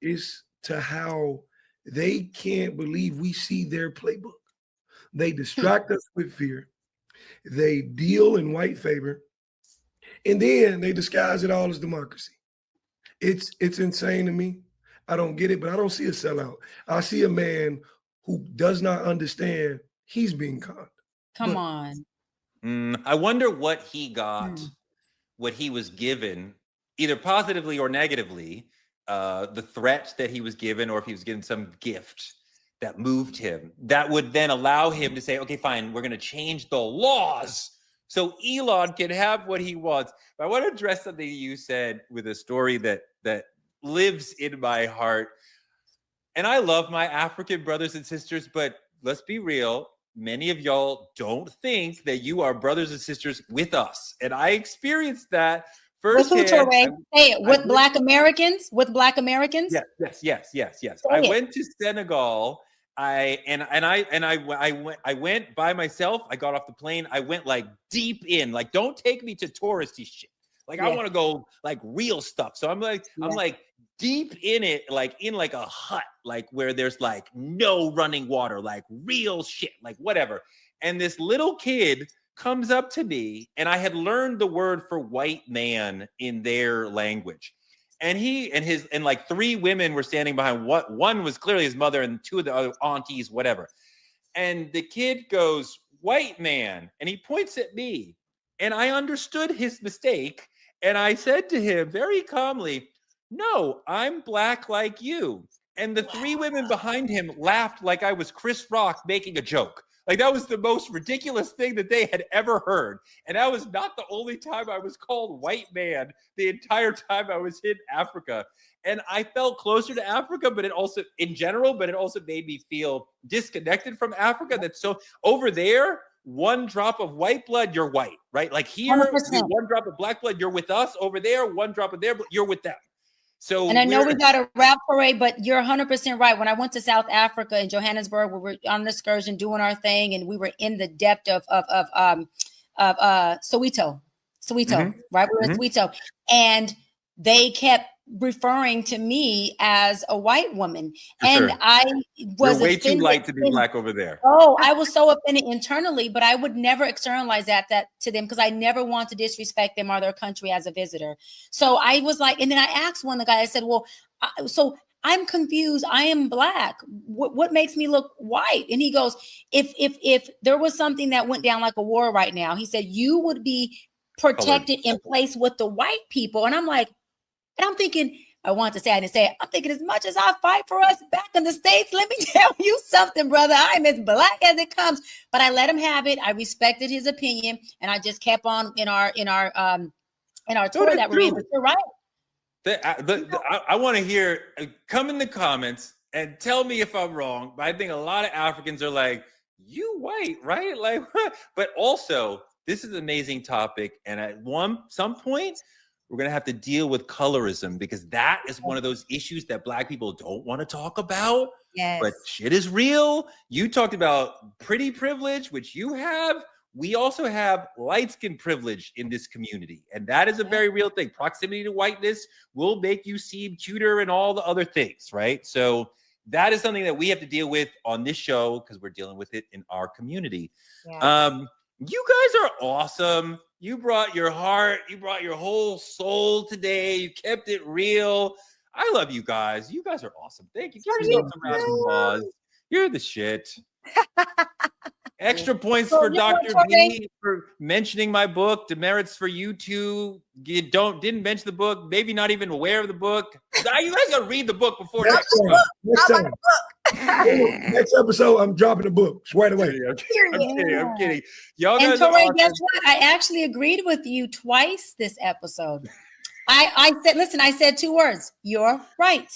is to how they can't believe we see their playbook. They distract us with fear. They deal in white favor. And then they disguise it all as democracy. It's insane to me. I don't get it, but I don't see a sellout. I see a man who does not understand he's being conned. Come on. I wonder what he got, what he was given, either positively or negatively, the threat that he was given, or if he was given some gift that moved him, that would then allow him to say, okay, fine, we're going to change the laws so Elon can have what he wants. But I want to address something you said with a story that lives in my heart. And I love my African brothers and sisters, but let's be real. Many of y'all don't think that you are brothers and sisters with us. And I experienced that firsthand. Say it. With Black Americans? With Black Americans? Yes. I went to Senegal. I went by myself. I got off the plane. I went like deep in, like, don't take me to touristy shit. Like I want to go like real stuff. So I'm like deep in it, like in like a hut, like where there's like no running water, like real shit, like whatever. And this little kid comes up to me, and I had learned the word for white man in their language. And he and like 3 women were standing behind. One was clearly his mother, and 2 of the other aunties, whatever. And the kid goes, "White man," and he points at me. And I understood his mistake. And I said to him very calmly, "No, I'm black like you." And the 3 women behind him laughed like I was Chris Rock making a joke. Like that was the most ridiculous thing that they had ever heard. And that was not the only time I was called white man the entire time I was in Africa. And I felt closer to Africa, but it also, in general, but it also made me feel disconnected from Africa. That's so over there, 1 drop of white blood, you're white, right? Like here, 100%. 1 drop of black blood, you're with us. Over there, 1 drop of their blood, you're with them. So, and I know we got a rap parade, but you're 100% right. When I went to South Africa in Johannesburg, we were on an excursion doing our thing, and we were in the depth of Soweto, right? We were in Soweto, and they kept referring to me as a white woman, and I was You're way too offended. light to be black over there. Oh, I was so offended internally, but I would never externalize that to them because I never want to disrespect them or their country as a visitor. So I was like, and then I asked one of the guy, I said, well, so I'm confused. I am black. What makes me look white? And he goes, if there was something that went down like a war right now, he said, you would be protected in place with the white people. And I'm like, and I'm thinking, I want to say, I didn't say it. I'm thinking, as much as I fight for us back in the States, let me tell you something, brother. I'm as black as it comes. But I let him have it. I respected his opinion, and I just kept on in our tour that we're in. But you're right. I want to hear. Come in the comments and tell me if I'm wrong. But I think a lot of Africans are like, "You white, right?" Like, but also, this is an amazing topic, and at some point, we're going to have to deal with colorism because that is one of those issues that black people don't want to talk about. Yes. But shit is real. You talked about pretty privilege, which you have. We also have light skin privilege in this community. And that is a very real thing. Proximity to whiteness will make you seem cuter and all the other things, right? So that is something that we have to deal with on this show because we're dealing with it in our community. Yeah. You guys are awesome. You brought your heart. You brought your whole soul today. You kept it real. I love you guys. You guys are awesome. Thank you. Give yourself some round of applause. You're the shit. Extra points for Dr. B for mentioning my book. Demerits for you two. You didn't mention the book. Maybe not even aware of the book. You guys gotta read the book before next time. Next episode, I'm dropping the book right away. I'm kidding. Y'all and guys are awesome. guess what? I actually agreed with you twice this episode. I said, listen, I said 2 words. You're right.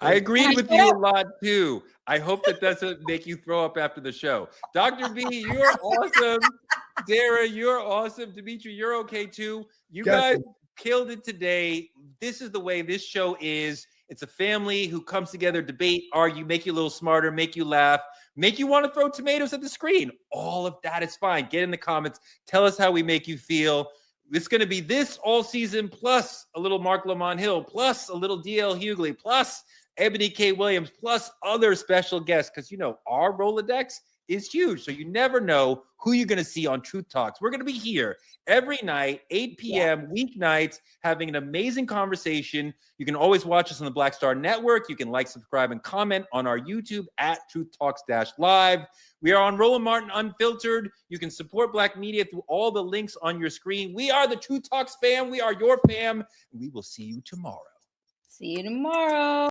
I agreed with you a lot too. I hope that doesn't make you throw up after the show. Dr. B, you're awesome. Dara, you're awesome. Dimitri, you're okay too. You guys killed it today. This is the way this show is. It's a family who comes together, debate, argue, make you a little smarter, make you laugh, make you want to throw tomatoes at the screen. All of that is fine. Get in the comments. Tell us how we make you feel. It's going to be this all season, plus a little Mark Lamont Hill, plus a little DL Hughley, plus Ebony K. Williams, plus other special guests, because, you know, our Rolodex is huge. So you never know who you're going to see on Truth Talks. We're going to be here every night, 8 p.m., weeknights, having an amazing conversation. You can always watch us on the Black Star Network. You can like, subscribe, and comment on our YouTube at TruthTalks-Live. We are on Roland Martin Unfiltered. You can support Black media through all the links on your screen. We are the Truth Talks fam. We are your fam. And we will see you tomorrow. See you tomorrow.